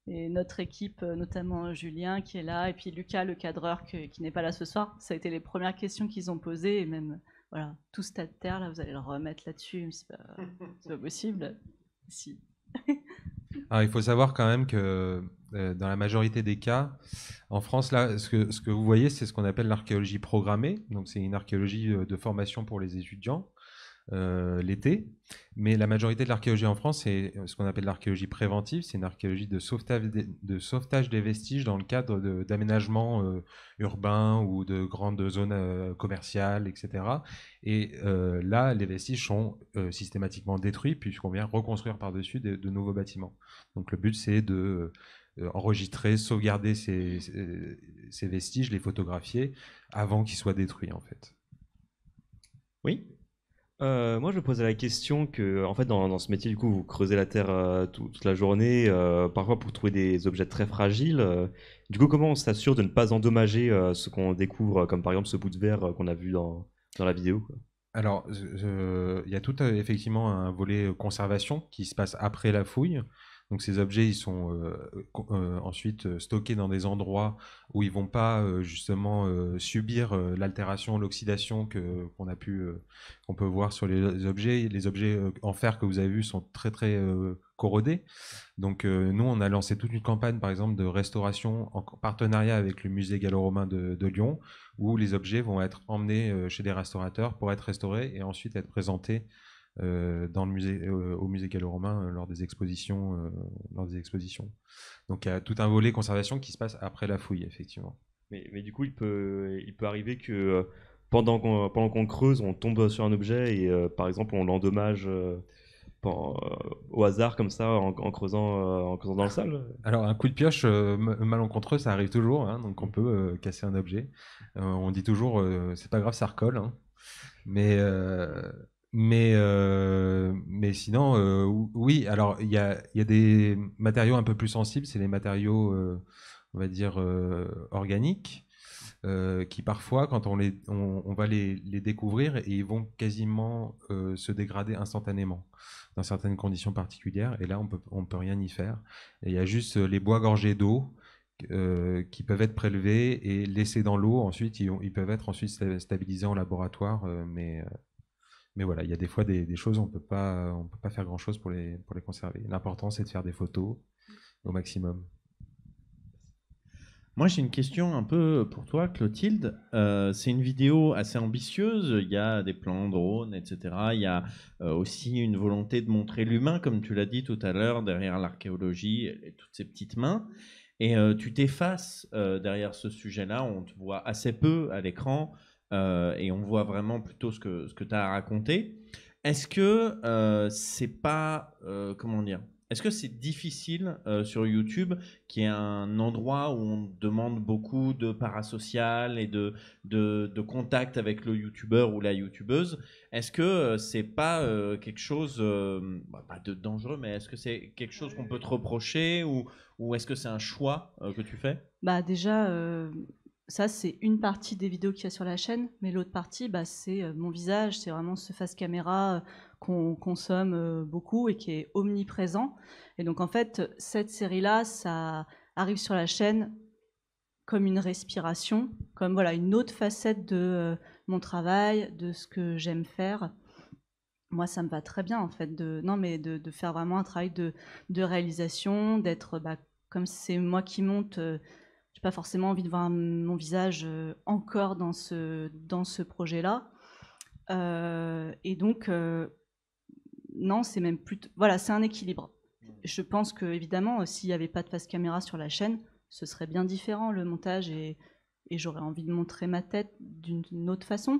notre équipe, notamment Julien qui est là, et puis Lucas, le cadreur qui n'est pas là ce soir, ça a été les premières questions qu'ils ont posées, et même, voilà, tout ce tas de terre, là, vous allez le remettre là-dessus, c'est pas possible. Si. Alors, il faut savoir quand même que dans la majorité des cas, en France, là, ce que vous voyez, c'est ce qu'on appelle l'archéologie programmée, donc c'est une archéologie de formation pour les étudiants. L'été, mais la majorité de l'archéologie en France, c'est ce qu'on appelle l'archéologie préventive, c'est une archéologie de sauvetage des vestiges dans le cadre d'aménagement urbain ou de grandes zones commerciales, etc. Et là, les vestiges sont systématiquement détruits puisqu'on vient reconstruire par-dessus de nouveaux bâtiments. Donc le but, c'est de enregistrer, sauvegarder ces vestiges, les photographier avant qu'ils soient détruits, en fait. Oui. Moi, je me posais la question que, en fait, dans ce métier, du coup, vous creusez la terre toute la journée, parfois pour trouver des objets très fragiles. Du coup, comment on s'assure de ne pas endommager ce qu'on découvre, comme par exemple ce bout de verre qu'on a vu dans la vidéo, quoi? Alors, il y a tout effectivement un volet conservation qui se passe après la fouille. Donc ces objets, ils sont ensuite stockés dans des endroits où ils vont pas justement subir l'altération, l'oxydation qu'on peut voir sur les objets. Les objets en fer que vous avez vus sont très très corrodés. Donc nous, on a lancé toute une campagne, par exemple, de restauration en partenariat avec le musée gallo-romain de Lyon, où les objets vont être emmenés chez des restaurateurs pour être restaurés et ensuite être présentés dans le musée, au musée gallo-romain lors des expositions. Donc il y a tout un volet conservation qui se passe après la fouille, effectivement. Mais du coup, il peut arriver que pendant qu'on creuse, on tombe sur un objet et par exemple on l'endommage au hasard comme ça en creusant dans le sable. Alors un coup de pioche malencontreux, ça arrive toujours, hein, donc on peut casser un objet. On dit toujours c'est pas grave, ça recolle, hein. Mais sinon, oui, alors il y a des matériaux un peu plus sensibles, c'est les matériaux, on va dire, organiques, qui parfois, quand on va les découvrir, et ils vont quasiment se dégrader instantanément dans certaines conditions particulières, et là, on peut rien y faire. Et il y a juste les bois gorgés d'eau qui peuvent être prélevés et laissés dans l'eau. Ensuite, ils peuvent être ensuite stabilisés en laboratoire, mais voilà, il y a des fois des choses, on peut pas faire grand-chose pour les conserver. L'important, c'est de faire des photos au maximum. Moi, j'ai une question un peu pour toi, Clotilde. C'est une vidéo assez ambitieuse. Il y a des plans drone, etc. Il y a aussi une volonté de montrer l'humain, comme tu l'as dit tout à l'heure, derrière l'archéologie et toutes ces petites mains. Et tu t'effaces derrière ce sujet-là. On te voit assez peu à l'écran. Et on voit vraiment plutôt ce que tu as à raconter. Est-ce que c'est pas, comment dire, Est-ce que c'est difficile sur YouTube, qui est un endroit où on demande beaucoup de parasocial et de contact avec le YouTubeur ou la YouTubeuse? Est-ce que c'est pas quelque chose, pas de dangereux, mais est-ce que c'est quelque chose qu'on peut te reprocher ou est-ce que c'est un choix que tu fais? Bah déjà, ça c'est une partie des vidéos qu'il y a sur la chaîne, mais l'autre partie, bah, c'est mon visage, c'est vraiment ce face caméra qu'on consomme beaucoup et qui est omniprésent. Et donc en fait, cette série-là, ça arrive sur la chaîne comme une respiration, comme voilà une autre facette de mon travail, de ce que j'aime faire. Moi, ça me va très bien en fait de faire vraiment un travail de réalisation, d'être comme c'est moi qui monte. J'ai pas forcément envie de voir mon visage encore dans ce projet-là. Et donc, non, c'est même plutôt... Voilà, c'est un équilibre. Je pense que évidemment, s'il n'y avait pas de face caméra sur la chaîne, ce serait bien différent le montage et j'aurais envie de montrer ma tête d'une autre façon.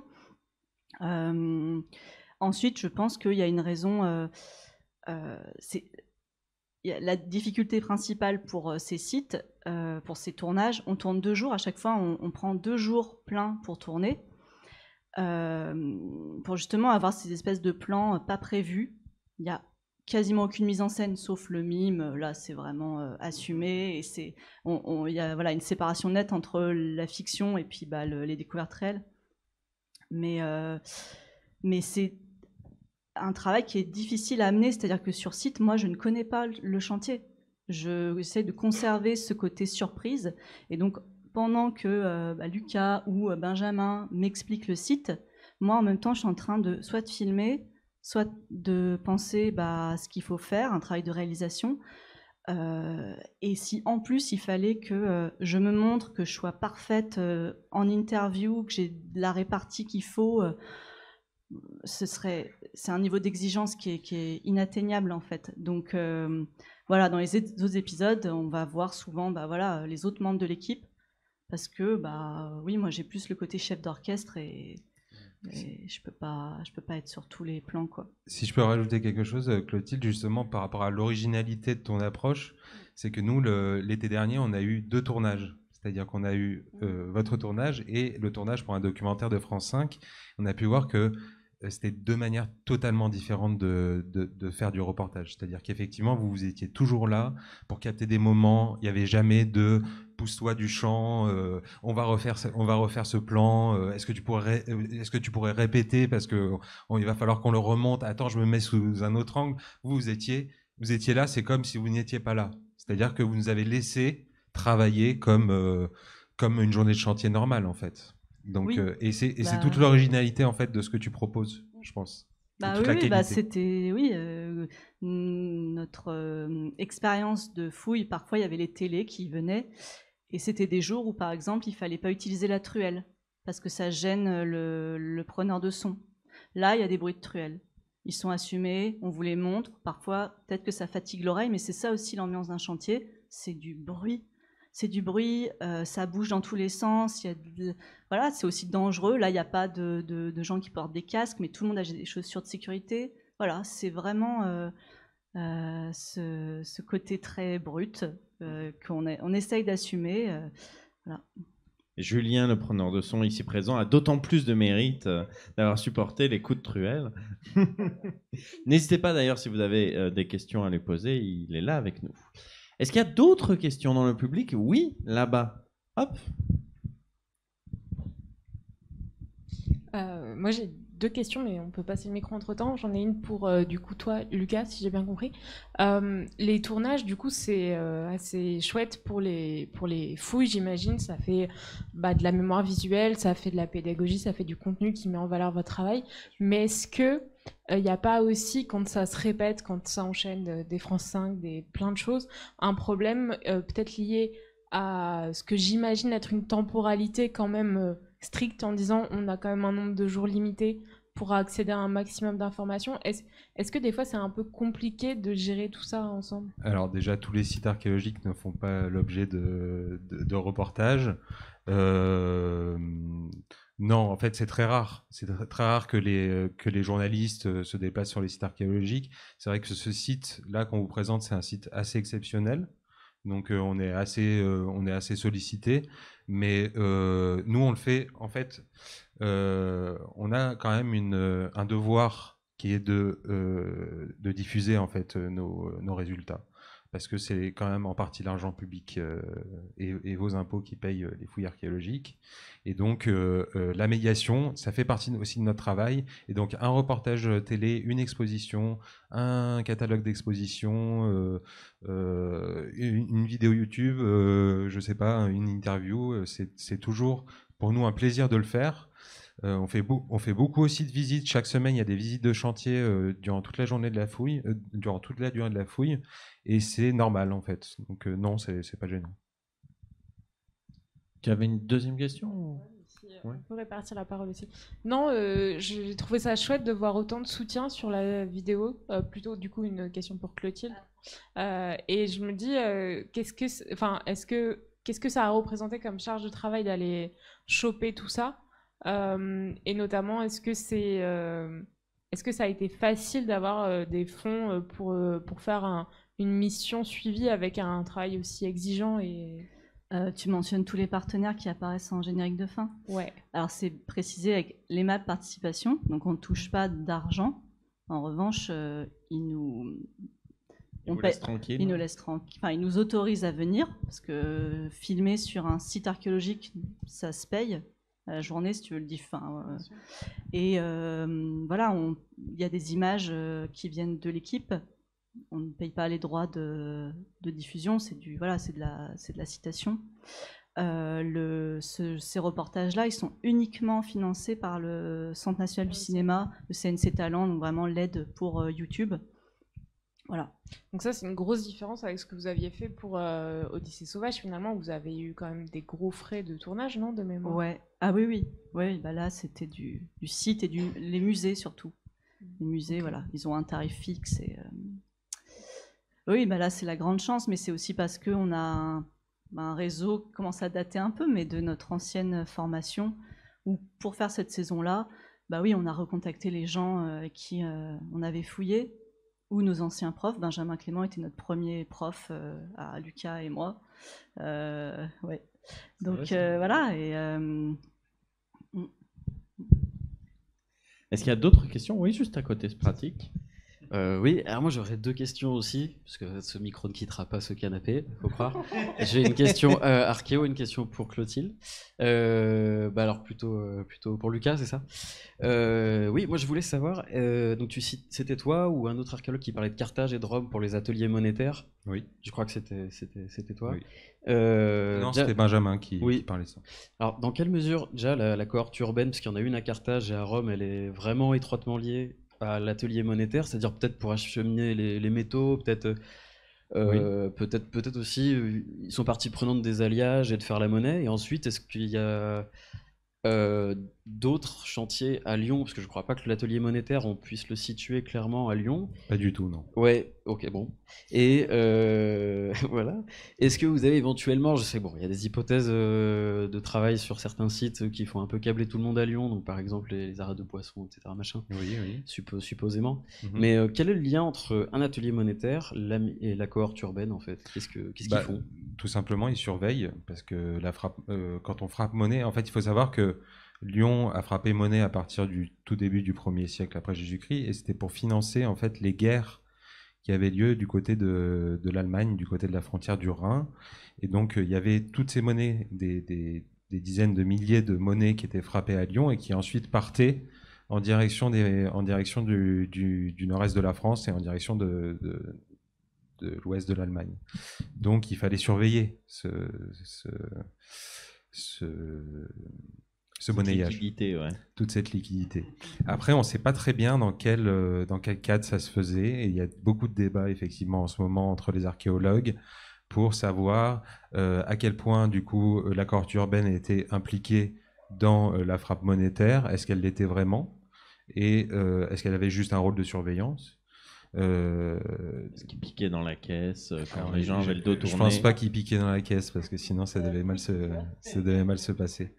Ensuite, je pense qu'il y a une raison... la difficulté principale pour ces sites, pour ces tournages, on tourne 2 jours, à chaque fois on prend 2 jours pleins pour tourner, pour justement avoir ces espèces de plans pas prévus. Il n'y a quasiment aucune mise en scène sauf le mime, là c'est vraiment assumé, et il y a voilà, une séparation nette entre la fiction et puis les découvertes réelles. Mais c'est un travail qui est difficile à amener, c'est-à-dire que sur site, moi, je ne connais pas le chantier. J'essaie de conserver ce côté surprise. Et donc, pendant que Lucas ou Benjamin m'expliquent le site, moi, en même temps, je suis en train de soit de filmer, soit de penser à ce qu'il faut faire, un travail de réalisation. Et si en plus, il fallait que je me montre, que je sois parfaite en interview, que j'ai la répartie qu'il faut... c'est un niveau d'exigence qui est inatteignable en fait. Donc voilà, dans les autres épisodes, on va voir souvent les autres membres de l'équipe, parce que oui, moi j'ai plus le côté chef d'orchestre et je peux pas être sur tous les plans quoi. Si je peux rajouter quelque chose, Clotilde, justement par rapport à l'originalité de ton approche, c'est que nous l'été dernier, on a eu 2 tournages. C'est-à-dire qu'on a eu votre tournage et le tournage pour un documentaire de France 5. On a pu voir que c'était 2 manières totalement différentes de faire du reportage. C'est-à-dire qu'effectivement, vous étiez toujours là pour capter des moments. Il n'y avait jamais de « pousse-toi du champ, on va refaire ce plan, est-ce que tu pourrais répéter parce qu'il va falloir qu'on le remonte, attends, je me mets sous un autre angle ». Vous étiez là, c'est comme si vous n'étiez pas là. C'est-à-dire que vous nous avez laissé travailler comme une journée de chantier normale en fait. Donc, oui. Et c'est toute l'originalité en fait de ce que tu proposes, je pense. C'était notre expérience de fouille. Parfois, il y avait les télés qui venaient et c'était des jours où, par exemple, il fallait pas utiliser la truelle parce que ça gêne le preneur de son. Là, il y a des bruits de truelle. Ils sont assumés, on vous les montre. Parfois, peut-être que ça fatigue l'oreille, mais c'est ça aussi l'ambiance d'un chantier. C'est du bruit. Ça bouge dans tous les sens. Voilà, c'est aussi dangereux. Là, il n'y a pas de gens qui portent des casques, mais tout le monde a des chaussures de sécurité. Voilà, c'est vraiment ce côté très brut qu'on essaye d'assumer. Voilà. Julien, le preneur de son ici présent, a d'autant plus de mérite d'avoir supporté les coups de truelle. N'hésitez pas d'ailleurs si vous avez des questions à lui poser, il est là avec nous. Est-ce qu'il y a d'autres questions dans le public? Oui, là-bas. Hop. Moi, j'ai 2 questions, mais on peut passer le micro entre-temps. J'en ai une pour, du coup, toi, Lucas, si j'ai bien compris. Les tournages, du coup, c'est assez chouette pour les fouilles, j'imagine. Ça fait de la mémoire visuelle, ça fait de la pédagogie, ça fait du contenu qui met en valeur votre travail. Mais est-ce que il n'y a pas aussi, quand ça se répète, quand ça enchaîne des France 5, plein de choses, un problème peut-être lié à ce que j'imagine être une temporalité quand même stricte, en disant on a quand même un nombre de jours limité pour accéder à un maximum d'informations. Est-ce que des fois c'est un peu compliqué de gérer tout ça ensemble? Alors déjà, tous les sites archéologiques ne font pas l'objet de reportages. Non, en fait, c'est très rare. C'est très rare que les journalistes se déplacent sur les sites archéologiques. C'est vrai que ce site-là qu'on vous présente, c'est un site assez exceptionnel. Donc, on est assez sollicité. Mais nous, on le fait, en fait, on a quand même un devoir qui est de diffuser, en fait, nos résultats. Parce que c'est quand même en partie l'argent public et vos impôts qui payent les fouilles archéologiques. Et donc, la médiation, ça fait partie aussi de notre travail. Et donc, un reportage télé, une exposition, un catalogue d'exposition, une vidéo YouTube, je sais pas, une interview, c'est toujours pour nous un plaisir de le faire. On fait beaucoup aussi de visites. Chaque semaine, il y a des visites de chantier durant toute la journée de la fouille, durant toute la durée de la fouille. Et c'est normal, en fait. Donc, non, c'est pas gênant. Tu avais une deuxième question On peut répartir la parole aussi. Non, j'ai trouvé ça chouette de voir autant de soutien sur la vidéo. Plutôt, du coup, une question pour Clotilde. Et je me dis, qu'est-ce que ça a représenté comme charge de travail d'aller choper tout ça et notamment, est-ce que ça a été facile d'avoir des fonds pour faire une mission suivie avec un travail aussi exigeant et... Tu mentionnes tous les partenaires qui apparaissent en générique de fin. Ouais. Alors c'est précisé avec l'EMAP Participation, donc on ne touche pas d'argent. En revanche, ils nous laissent tranquille. Ils nous laissent tranquille. Enfin, ils nous autorisent à venir parce que filmer sur un site archéologique, ça se paye à la journée si tu veux le dire. Et voilà, il y a des images qui viennent de l'équipe. On ne paye pas les droits de diffusion, c'est de la citation. Ces reportages-là, ils sont uniquement financés par le Centre national du cinéma, le CNC Talent, donc vraiment l'aide pour YouTube. Voilà. Donc ça, c'est une grosse différence avec ce que vous aviez fait pour Odyssée sauvage. Finalement, vous avez eu quand même des gros frais de tournage, non, de mémoire? Ouais. Ah oui. Bah là, c'était du site et les musées surtout. Les musées, voilà, ils ont un tarif fixe et... Oui, bah là, c'est la grande chance, mais c'est aussi parce qu'on a un réseau qui commence à dater un peu, mais de notre ancienne formation, où pour faire cette saison-là, bah oui, on a recontacté les gens avec qui on avait fouillé, ou nos anciens profs. Benjamin Clément était notre premier prof à Lucas et moi. Ouais. Donc voilà. Et, Est-ce qu'il y a d'autres questions? Oui, juste à côté, c'est pratique. Oui, alors moi j'aurais deux questions aussi, parce que ce micro ne quittera pas ce canapé, faut croire. J'ai une question archéo, une question pour Clotilde. Alors plutôt pour Lucas, c'est ça? Oui, moi je voulais savoir, donc c'était toi ou un autre archéologue qui parlait de Carthage et de Rome pour les ateliers monétaires? Oui. Je crois que c'était toi. Oui. Non, c'était Benjamin qui parlait de ça. Alors dans quelle mesure, déjà la cohorte urbaine, parce qu'il y en a une à Carthage et à Rome, elle est vraiment étroitement liée à l'atelier monétaire, c'est-à-dire peut-être pour acheminer les métaux, peut-être peut-être aussi ils sont partie prenante des alliages et de faire la monnaie, et ensuite est-ce qu'il y a d'autres chantiers à Lyon, parce que je crois pas que l'atelier monétaire on puisse le situer clairement à Lyon. Pas du tout, non. Ouais, ok, bon. Et voilà. Est-ce que vous avez éventuellement, je sais, bon, il y a des hypothèses de travail sur certains sites qui font un peu câbler tout le monde à Lyon, donc par exemple les arrêts de poissons, etc. machin. Oui. Supposément. Mais quel est le lien entre un atelier monétaire et la cohorte urbaine en fait? Qu'est-ce qu'ils font? Tout simplement, ils surveillent, parce que quand on frappe monnaie, en fait, il faut savoir que Lyon a frappé monnaie à partir du tout début du 1er siècle après Jésus-Christ, et c'était pour financer en fait les guerres qui avaient lieu du côté de l'Allemagne, du côté de la frontière du Rhin. Et donc il y avait toutes ces monnaies, des dizaines de milliers de monnaies qui étaient frappées à Lyon et qui ensuite partaient en direction du nord-est de la France et en direction de l'ouest de l'Allemagne. Donc il fallait surveiller ce monnayage, toute cette liquidité. Après, on ne sait pas très bien dans quel cadre ça se faisait, et il y a beaucoup de débats effectivement en ce moment entre les archéologues pour savoir à quel point du coup la cohorte urbaine était impliquée dans la frappe monétaire. Est-ce qu'elle l'était vraiment, et est-ce qu'elle avait juste un rôle de surveillance? Est-ce qu'il piquait dans la caisse quand les gens avaient le dos tourné? Je pense pas qu'il piquait dans la caisse parce que sinon ça devait mal se passer.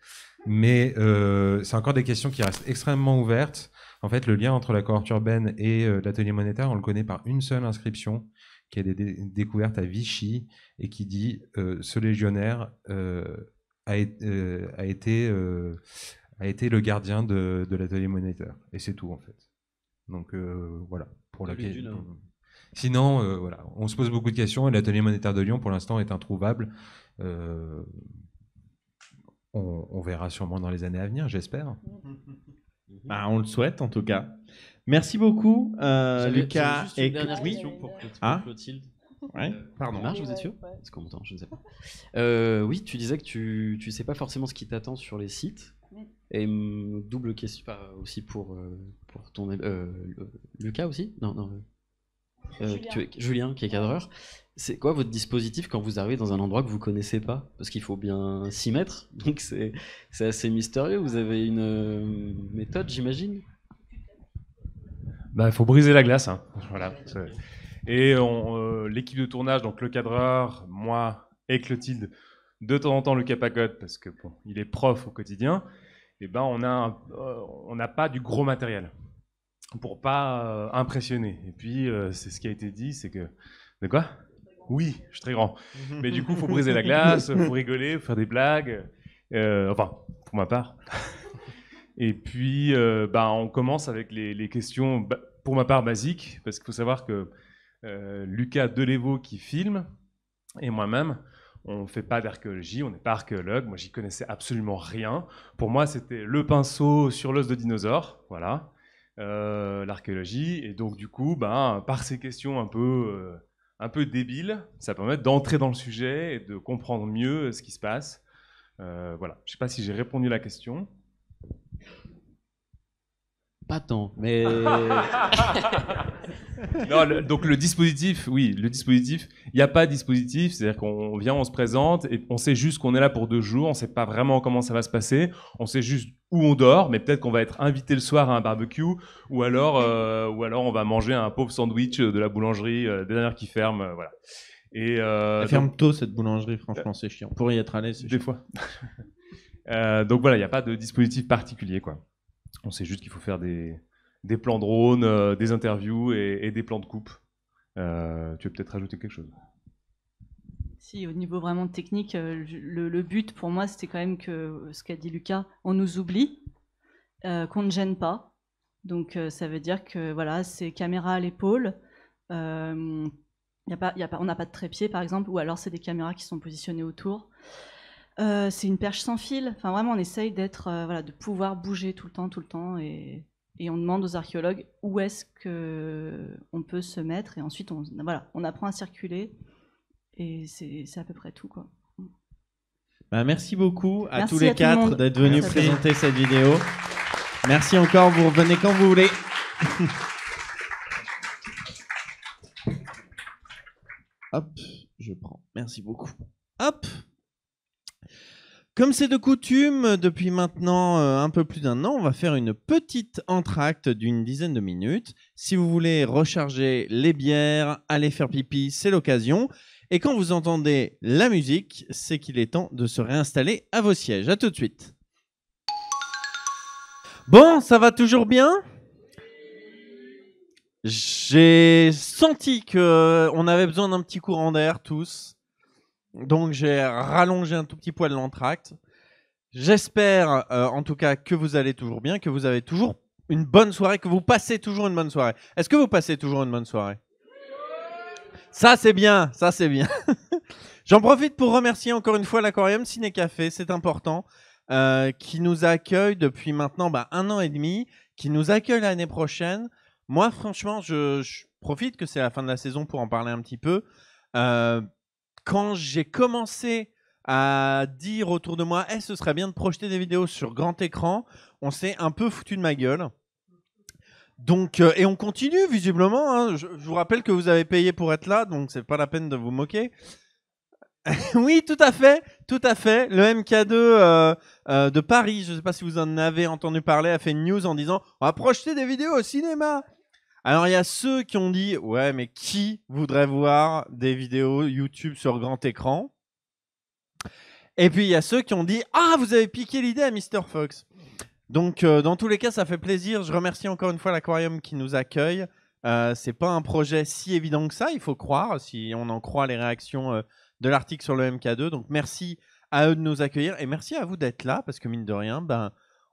Mais c'est encore des questions qui restent extrêmement ouvertes. En fait, le lien entre la cohorte urbaine et l'atelier monétaire, on le connaît par une seule inscription qui a été découverte à Vichy et qui dit ce légionnaire a été le gardien de l'atelier monétaire. Et c'est tout en fait. Donc voilà. Pour la Sinon, voilà, on se pose beaucoup de questions et l'atelier monétaire de Lyon, pour l'instant, est introuvable. On verra sûrement dans les années à venir, j'espère. Bah, on le souhaite en tout cas. Merci beaucoup, Lucas. Juste une dernière question pour Clotilde. Ouais, pardon. Marche, vous êtes sûr? Est-ce qu'on m'entend? Je ne sais pas. Oui, tu disais que tu ne sais pas forcément ce qui t'attend sur les sites. Et double question aussi pour ton Lucas aussi? Non. Julien qui est cadreur. C'est quoi votre dispositif quand vous arrivez dans un endroit que vous connaissez pas? Parce qu'il faut bien s'y mettre, donc c'est assez mystérieux. Vous avez une méthode, j'imagine? Bah, il faut briser la glace, hein. Voilà. Et l'équipe de tournage, donc le cadreur, moi et Clotilde, de temps en temps le Capacote, parce que bon, il est prof au quotidien. Et ben on n'a pas du gros matériel pour pas impressionner. Et puis c'est ce qui a été dit, c'est que de quoi? Oui, je suis très grand. Mais du coup, faut briser la glace, faut rigoler, faut faire des blagues. Enfin, pour ma part. Et puis, on commence avec les questions, pour ma part, basiques, parce qu'il faut savoir que Lucas Delévaux qui filme, et moi-même, on ne fait pas d'archéologie, on n'est pas archéologue. Moi, j'y connaissais absolument rien. Pour moi, c'était le pinceau sur l'os de dinosaure, voilà, l'archéologie. Et donc, du coup, par ces questions un peu débiles, ça permet d'entrer dans le sujet et de comprendre mieux ce qui se passe. Voilà. Je ne sais pas si j'ai répondu à la question. Pas tant, mais... Non, donc le dispositif, oui, il n'y a pas de dispositif, c'est-à-dire qu'on vient, on se présente, et on sait juste qu'on est là pour 2 jours, on ne sait pas vraiment comment ça va se passer, on sait juste où on dort, mais peut-être qu'on va être invité le soir à un barbecue, ou alors on va manger un pauvre sandwich de la boulangerie dernière qui ferme, voilà. Et elle ferme tôt cette boulangerie, franchement, c'est chiant. Pour y être allé, c'est des fois. Donc voilà, il n'y a pas de dispositif particulier, quoi. On sait juste qu'il faut faire des plans drone, des interviews et des plans de coupe. Tu veux peut-être rajouter quelque chose? Si, au niveau vraiment technique, le but pour moi, c'était quand même que, ce qu'a dit Lucas, on nous oublie, qu'on ne gêne pas. Donc ça veut dire que voilà, c'est caméra à l'épaule. On n'a pas de trépied, par exemple, ou alors c'est des caméras qui sont positionnées autour. C'est une perche sans fil. Enfin, vraiment, on essaye de pouvoir bouger tout le temps, et on demande aux archéologues où est-ce qu'on peut se mettre, et ensuite on apprend à circuler, et c'est à peu près tout, quoi. Merci beaucoup à tous Merci les 4 d'être venus présenter cette vidéo. Merci encore, vous revenez quand vous voulez. Hop, je prends. Merci beaucoup. Hop. Comme c'est de coutume, depuis maintenant un peu plus d'1 an, on va faire une petite entracte d'une dizaine de minutes. Si vous voulez recharger les bières, aller faire pipi, c'est l'occasion. Et quand vous entendez la musique, c'est qu'il est temps de se réinstaller à vos sièges. À tout de suite. Bon, ça va toujours bien ? J'ai senti qu'on avait besoin d'un petit courant d'air tous. Donc j'ai rallongé un tout petit poil l'entracte. J'espère en tout cas que vous allez toujours bien, que vous avez toujours une bonne soirée, que vous passez toujours une bonne soirée. Est-ce que vous passez toujours une bonne soirée ? Ça c'est bien, ça c'est bien. J'en profite pour remercier encore une fois l'Aquarium Ciné Café, c'est important, qui nous accueille depuis maintenant 1 an et demi, qui nous accueille l'année prochaine. Moi franchement je profite que c'est la fin de la saison pour en parler un petit peu. Quand j'ai commencé à dire autour de moi ce serait bien de projeter des vidéos sur grand écran, on s'est un peu foutu de ma gueule. Donc, et on continue visiblement, hein. Je vous rappelle que vous avez payé pour être là, donc c'est pas la peine de vous moquer. Oui, tout à fait. Le MK2 de Paris, je ne sais pas si vous en avez entendu parler, a fait une news en disant on va projeter des vidéos au cinéma. Alors, il y a ceux qui ont dit « Ouais, mais qui voudrait voir des vidéos YouTube sur grand écran ?» Et puis, il y a ceux qui ont dit « Ah, vous avez piqué l'idée à Mr. Fox !» Donc, dans tous les cas, ça fait plaisir. Je remercie encore une fois l'Aquarium qui nous accueille. C'est pas un projet si évident que ça, il faut croire, si on en croit les réactions de l'article sur le MK2. Donc, merci à eux de nous accueillir et merci à vous d'être là parce que mine de rien,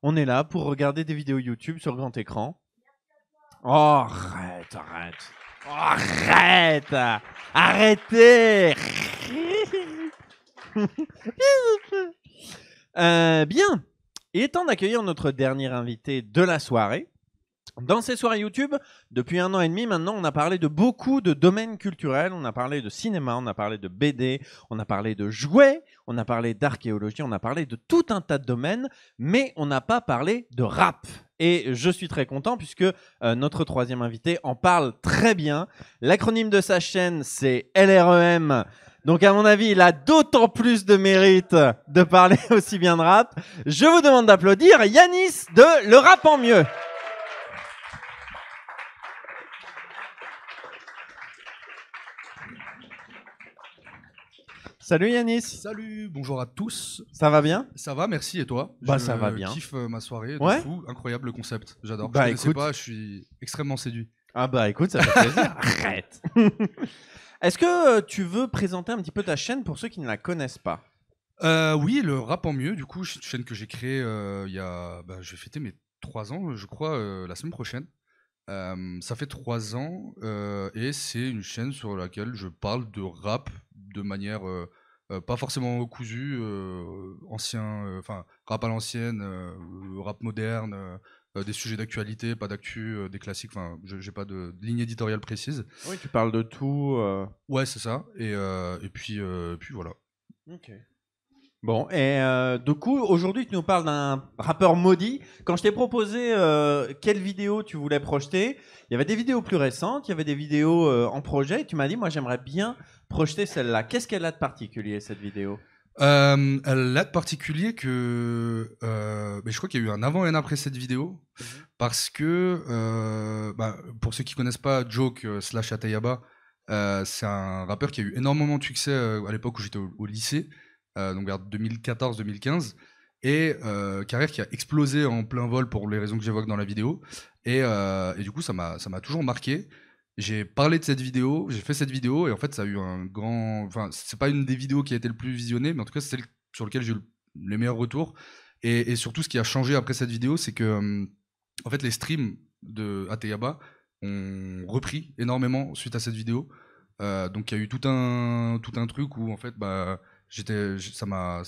on est là pour regarder des vidéos YouTube sur grand écran. Oh, arrête. Oh, arrête. Arrêtez. Bien. Il est temps d'accueillir notre dernier invité de la soirée. Dans ces soirées YouTube, depuis 1 an et demi maintenant, on a parlé de beaucoup de domaines culturels. On a parlé de cinéma, on a parlé de BD, on a parlé de jouets, on a parlé d'archéologie, on a parlé de tout un tas de domaines, mais on n'a pas parlé de rap. Et je suis très content puisque notre troisième invité en parle très bien. L'acronyme de sa chaîne, c'est LREM. Donc à mon avis, il a d'autant plus de mérite de parler aussi bien de rap. Je vous demande d'applaudir Yanis de Le Rap en Mieux. Salut Yanis. Salut, bonjour à tous. Ça va bien? Ça va, merci, et toi? Ça va bien. Je kiffe ma soirée, de ouais, fou, incroyable le concept, j'adore. Bah, je écoute, pas, je suis extrêmement séduit. Ah bah écoute, ça fait plaisir. Arrête. Est-ce que tu veux présenter un petit peu ta chaîne pour ceux qui ne la connaissent pas? Oui, Le Rap en Mieux, du coup, c'est une chaîne que j'ai créée il y a... je vais fêter mes 3 ans, je crois, la semaine prochaine. Ça fait 3 ans et c'est une chaîne sur laquelle je parle de rap de manière pas forcément cousue, rap à l'ancienne, rap moderne, des sujets d'actualité, pas d'actu, des classiques, j'ai pas de ligne éditoriale précise. Oui, tu parles de tout. Ouais, c'est ça, et puis voilà. Ok. Bon, et du coup, aujourd'hui, tu nous parles d'un rappeur maudit. Quand je t'ai proposé quelle vidéo tu voulais projeter, il y avait des vidéos plus récentes, il y avait des vidéos en projet, et tu m'as dit, moi, j'aimerais bien projeter celle-là. Qu'est-ce qu'elle a de particulier, cette vidéo? Elle a de particulier que je crois qu'il y a eu un avant et un après cette vidéo, parce que, pour ceux qui connaissent pas, Joke / Atayaba, c'est un rappeur qui a eu énormément de succès à l'époque où j'étais au lycée. Donc vers 2014-2015, et carrière qui a explosé en plein vol pour les raisons que j'évoque dans la vidéo, et du coup ça m'a toujours marqué. J'ai parlé de cette vidéo, j'ai fait cette vidéo, et en fait ça a eu un grand... c'est pas une des vidéos qui a été le plus visionnée, mais en tout cas c'est celle sur laquelle j'ai eu les meilleurs retours, et surtout ce qui a changé après cette vidéo, c'est que en fait les streams de Ateyaba ont repris énormément suite à cette vidéo, donc il y a eu tout un truc où en fait ça m'a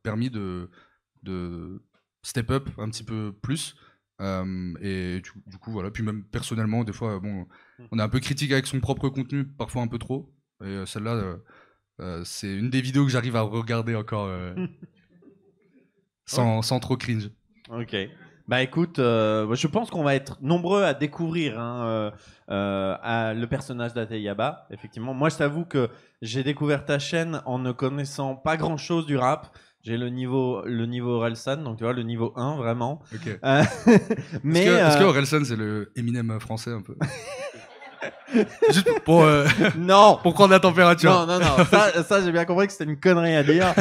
permis de step up un petit peu plus, et du coup voilà, puis même personnellement des fois on est un peu critique avec son propre contenu, parfois un peu trop, et celle-là c'est une des vidéos que j'arrive à regarder encore sans trop cringe. Ok. Bah écoute, je pense qu'on va être nombreux à découvrir le personnage d'Ateyaba. Effectivement, moi je t'avoue que j'ai découvert ta chaîne en ne connaissant pas grand-chose du rap. J'ai le niveau Orelsan, donc tu vois, le niveau 1 vraiment. Okay. Mais est-ce que Orelsan c'est le Eminem français un peu? Juste pour non, pour prendre la température. Non, ça j'ai bien compris que c'était une connerie à dire.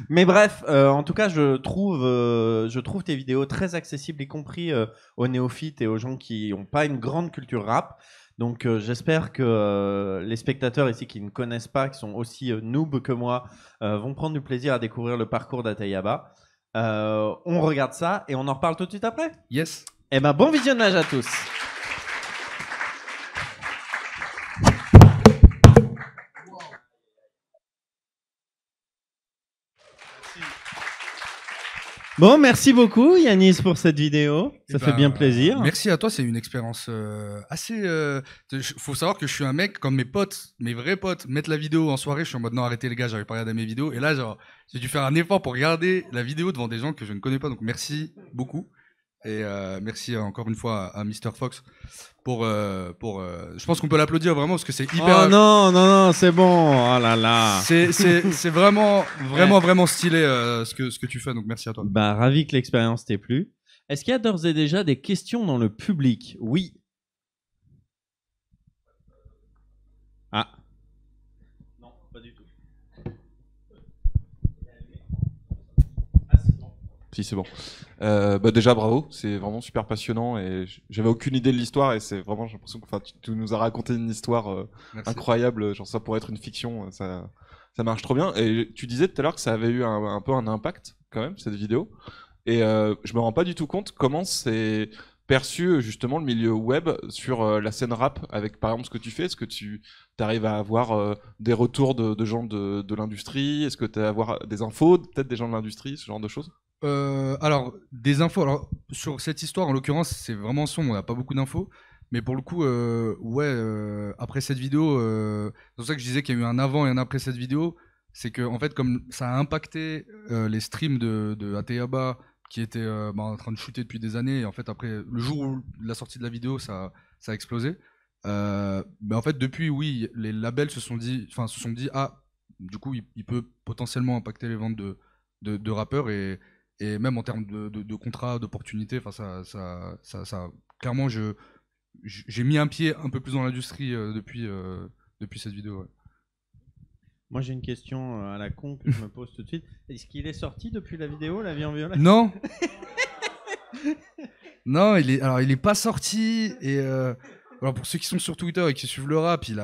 Mais bref, en tout cas, je trouve tes vidéos très accessibles, y compris aux néophytes et aux gens qui n'ont pas une grande culture rap. Donc j'espère que les spectateurs ici qui ne connaissent pas, qui sont aussi noobs que moi, vont prendre du plaisir à découvrir le parcours d'Ateyaba. On regarde ça et on en reparle tout de suite après? Yes. Eh ben bon visionnage à tous. Bon, merci beaucoup Yanis pour cette vidéo, ça fait bien plaisir. Merci à toi, c'est une expérience assez... faut savoir que je suis un mec, comme mes potes, mes vrais potes, mettent la vidéo en soirée, je suis en mode non arrêtez les gars, j'arrive pas à regarder mes vidéos, et là genre j'ai dû faire un effort pour regarder la vidéo devant des gens que je ne connais pas, donc merci beaucoup. Et merci encore une fois à Mr. Fox pour je pense qu'on peut l'applaudir vraiment parce que c'est hyper... Oh non, c'est bon. Oh là là. C'est vraiment stylé ce que tu fais, donc merci à toi. Bah ravi que l'expérience t'ait plu. Est-ce qu'il y a d'ores et déjà des questions dans le public? Oui. Ah. Non, pas du tout. Si, c'est bon. Déjà, bravo, c'est vraiment super passionnant et j'avais aucune idée de l'histoire et c'est vraiment, j'ai l'impression que tu nous as raconté une histoire incroyable, genre ça pourrait être une fiction, ça marche trop bien. Et tu disais tout à l'heure que ça avait eu un peu un impact quand même, cette vidéo. Et je me rends pas du tout compte comment c'est perçu justement le milieu web sur la scène rap avec par exemple ce que tu fais. Est-ce que tu arrives à avoir des retours de gens de l'industrie? Est-ce que tu as à avoir des infos, peut-être des gens de l'industrie, ce genre de choses? Alors, des infos. Alors, sur cette histoire, en l'occurrence, c'est vraiment sombre, on n'a pas beaucoup d'infos. Mais pour le coup, après cette vidéo, c'est pour ça que je disais qu'il y a eu un avant et un après cette vidéo. C'est que, en fait, comme ça a impacté les streams de Ateyaba, qui étaient en train de shooter depuis des années, et en fait, après, le jour où la sortie de la vidéo, ça a explosé. Mais en fait, depuis, oui, les labels se sont dit, ah, du coup, il peut potentiellement impacter les ventes de rappeurs et même en termes de contrats, d'opportunités, enfin ça clairement j'ai mis un pied un peu plus dans l'industrie depuis cette vidéo. Ouais. Moi j'ai une question à la con que je me pose tout de suite. Est-ce qu'il est sorti depuis la vidéo, La vie en violet? Non. Non, il est pas sorti et alors pour ceux qui sont sur Twitter et qui suivent le rap, il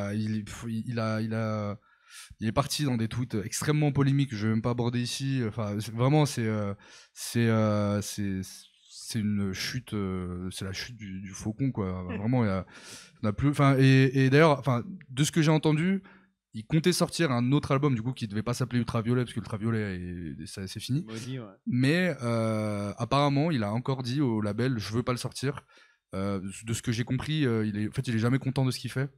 est parti dans des tweets extrêmement polémiques que je vais même pas aborder ici. Enfin, vraiment, c'est une chute, c'est la chute du faucon, quoi. Vraiment, on a plus. Enfin, et d'ailleurs, enfin, de ce que j'ai entendu, il comptait sortir un autre album du coup qui devait pas s'appeler Ultraviolet parce que Ultraviolet c'est fini. Maudit, ouais. Mais apparemment, il a encore dit au label, je veux pas le sortir. De ce que j'ai compris, il est jamais content de ce qu'il fait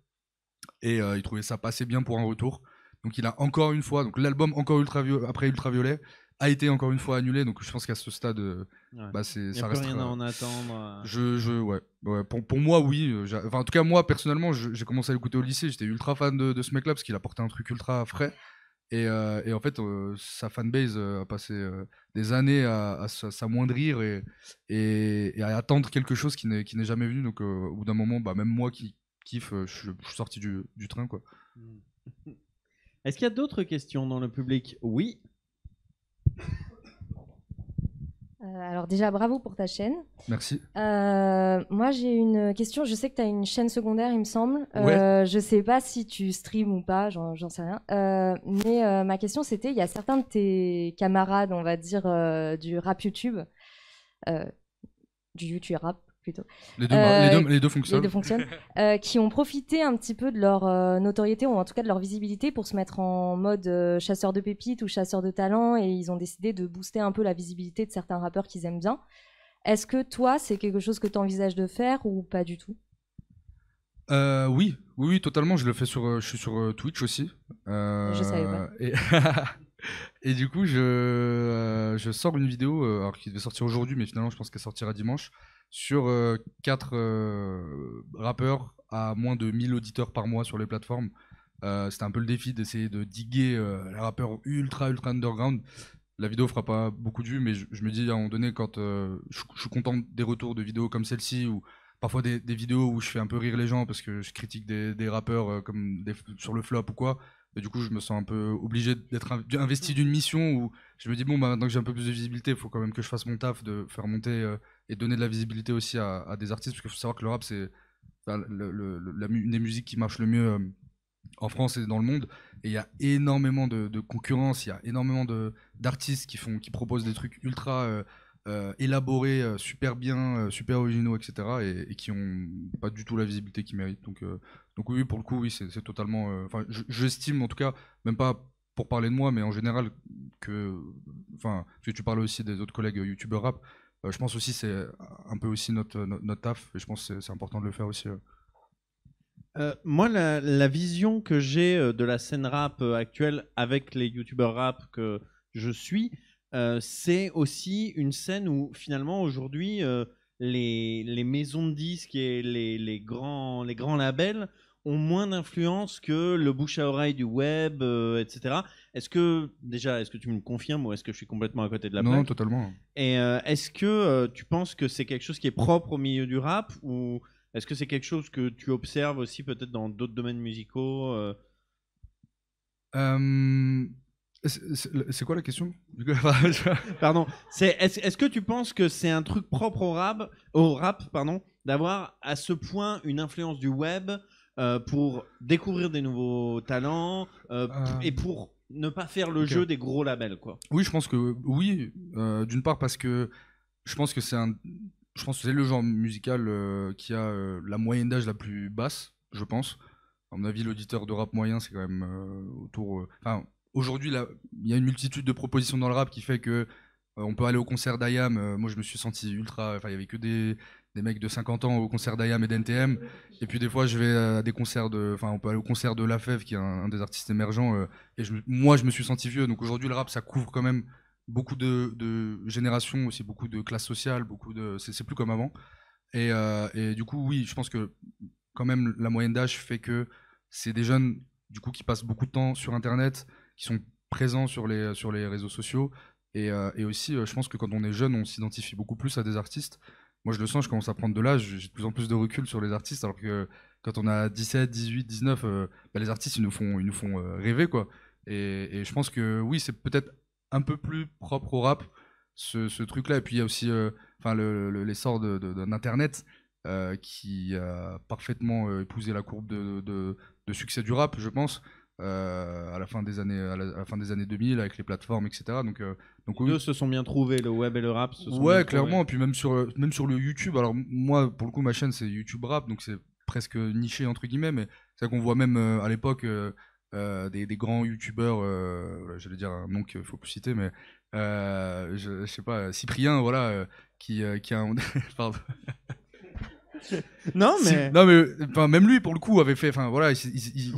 et il trouvait ça pas assez bien pour un retour. Donc il a encore une fois, donc l'album encore après Ultraviolet a été encore une fois annulé. Donc je pense qu'à ce stade, ça reste. Rien à en attendre. Ouais. Pour moi, oui. En tout cas, moi personnellement, j'ai commencé à l'écouter au lycée. J'étais ultra fan de ce mec-là parce qu'il apportait un truc ultra frais. Et en fait, sa fanbase a passé des années à s'amoindrir et à attendre quelque chose qui n'est jamais venu. Donc au bout d'un moment, même moi qui kiffe, je suis sorti du train, quoi. Est-ce qu'il y a d'autres questions dans le public? Oui. Alors déjà, bravo pour ta chaîne. Merci. Moi, j'ai une question. Je sais que tu as une chaîne secondaire, il me semble. Ouais. Je sais pas si tu streams ou pas, j'en sais rien. Mais ma question, c'était, il y a certains de tes camarades, on va dire, du rap YouTube, du YouTube rap, plutôt. Les deux fonctionnent. Les deux fonctionnent. Qui ont profité un petit peu de leur notoriété ou en tout cas de leur visibilité pour se mettre en mode chasseur de pépites ou chasseur de talents et ils ont décidé de booster un peu la visibilité de certains rappeurs qu'ils aiment bien. Est-ce que toi, c'est quelque chose que tu envisages de faire ou pas du tout? Oui, totalement. Je suis sur Twitch aussi. Je savais pas. Et du coup, je sors une vidéo alors qui devait sortir aujourd'hui, mais finalement, je pense qu'elle sortira dimanche, sur 4 rappeurs à moins de 1000 auditeurs par mois sur les plateformes. C'était un peu le défi d'essayer de diguer les rappeurs ultra underground. La vidéo fera pas beaucoup de vues, mais je me dis à un moment donné, quand je suis content des retours de vidéos comme celle-ci, ou parfois des vidéos où je fais un peu rire les gens parce que je critique des rappeurs comme sur le flop ou quoi. Et du coup, je me sens un peu obligé d'être investi d'une mission où je me dis, bon, maintenant que j'ai un peu plus de visibilité, il faut quand même que je fasse mon taf de faire monter et donner de la visibilité aussi à des artistes, parce qu'il faut savoir que le rap, c'est une des musiques qui marche le mieux en France et dans le monde. Et il y a énormément de concurrence, il y a énormément d'artistes qui proposent des trucs ultra élaborés, super bien, super originaux, etc. Et qui ont pas du tout la visibilité qu'ils méritent. Donc oui, pour le coup, oui, c'est totalement. Enfin, j'estime en tout cas, même pas pour parler de moi, mais en général, parce que tu parlais aussi des autres collègues youtubeurs rap. Je pense aussi c'est un peu aussi notre taf, et je pense que c'est important de le faire aussi. Moi, la vision que j'ai de la scène rap actuelle avec les youtubeurs rap que je suis, c'est aussi une scène où finalement aujourd'hui les maisons de disques et les grands labels ont moins d'influence que le bouche à oreille du web, etc. est-ce que tu me le confirmes ou est-ce que je suis complètement à côté de la Non, plaque? totalement. Et est-ce que tu penses que c'est quelque chose qui est propre au milieu du rap ou est-ce que c'est quelque chose que tu observes aussi peut-être dans d'autres domaines musicaux C'est quoi la question? Pardon. Est-ce que tu penses que c'est un truc propre au rap, pardon, d'avoir à ce point une influence du web pour découvrir des nouveaux talents et pour ne pas faire le jeu des gros labels, quoi? Oui, je pense que oui. D'une part parce que je pense que c'est le genre musical qui a la moyenne d'âge la plus basse, je pense. À mon avis, l'auditeur de rap moyen, c'est quand même autour. Enfin, aujourd'hui, il y a une multitude de propositions dans le rap qui fait que on peut aller au concert d'IAM. Moi, je me suis senti ultra. Enfin, il y avait que des mecs de 50 ans au concert d'IAM et d'NTM. Et puis des fois, je vais à des concerts de. Enfin, on peut aller au concert de Lafèvre, qui est un des artistes émergents. Et moi, je me suis senti vieux. Donc aujourd'hui, le rap, ça couvre quand même beaucoup de générations, aussi beaucoup de classes sociales, c'est plus comme avant. Et du coup, oui, je pense que quand même la moyenne d'âge fait que c'est des jeunes du coup qui passent beaucoup de temps sur Internet, qui sont présents sur les réseaux sociaux. Et aussi, je pense que quand on est jeune, on s'identifie beaucoup plus à des artistes. Moi, je le sens, je commence à prendre de l'âge, j'ai de plus en plus de recul sur les artistes, alors que quand on a 17, 18, 19, les artistes, ils nous font rêver, quoi. Et je pense que oui, c'est peut-être un peu plus propre au rap, ce truc-là. Et puis, il y a aussi l'essor d'Internet qui a parfaitement épousé la courbe de succès du rap, je pense. À la fin des années 2000 avec les plateformes, etc. Donc les deux se sont bien trouvés, le web et le rap se sont ouais, bien clairement. trouvés. Et puis même sur le YouTube, alors moi pour le coup ma chaîne c'est YouTube Rap, donc c'est presque niché entre guillemets, mais c'est vrai qu'on voit même à l'époque des grands youtubeurs, j'allais dire un nom qu'il faut plus citer, mais je sais pas, Cyprien, voilà, qui a un... Pardon. Non mais enfin, même lui pour le coup avait fait, enfin voilà,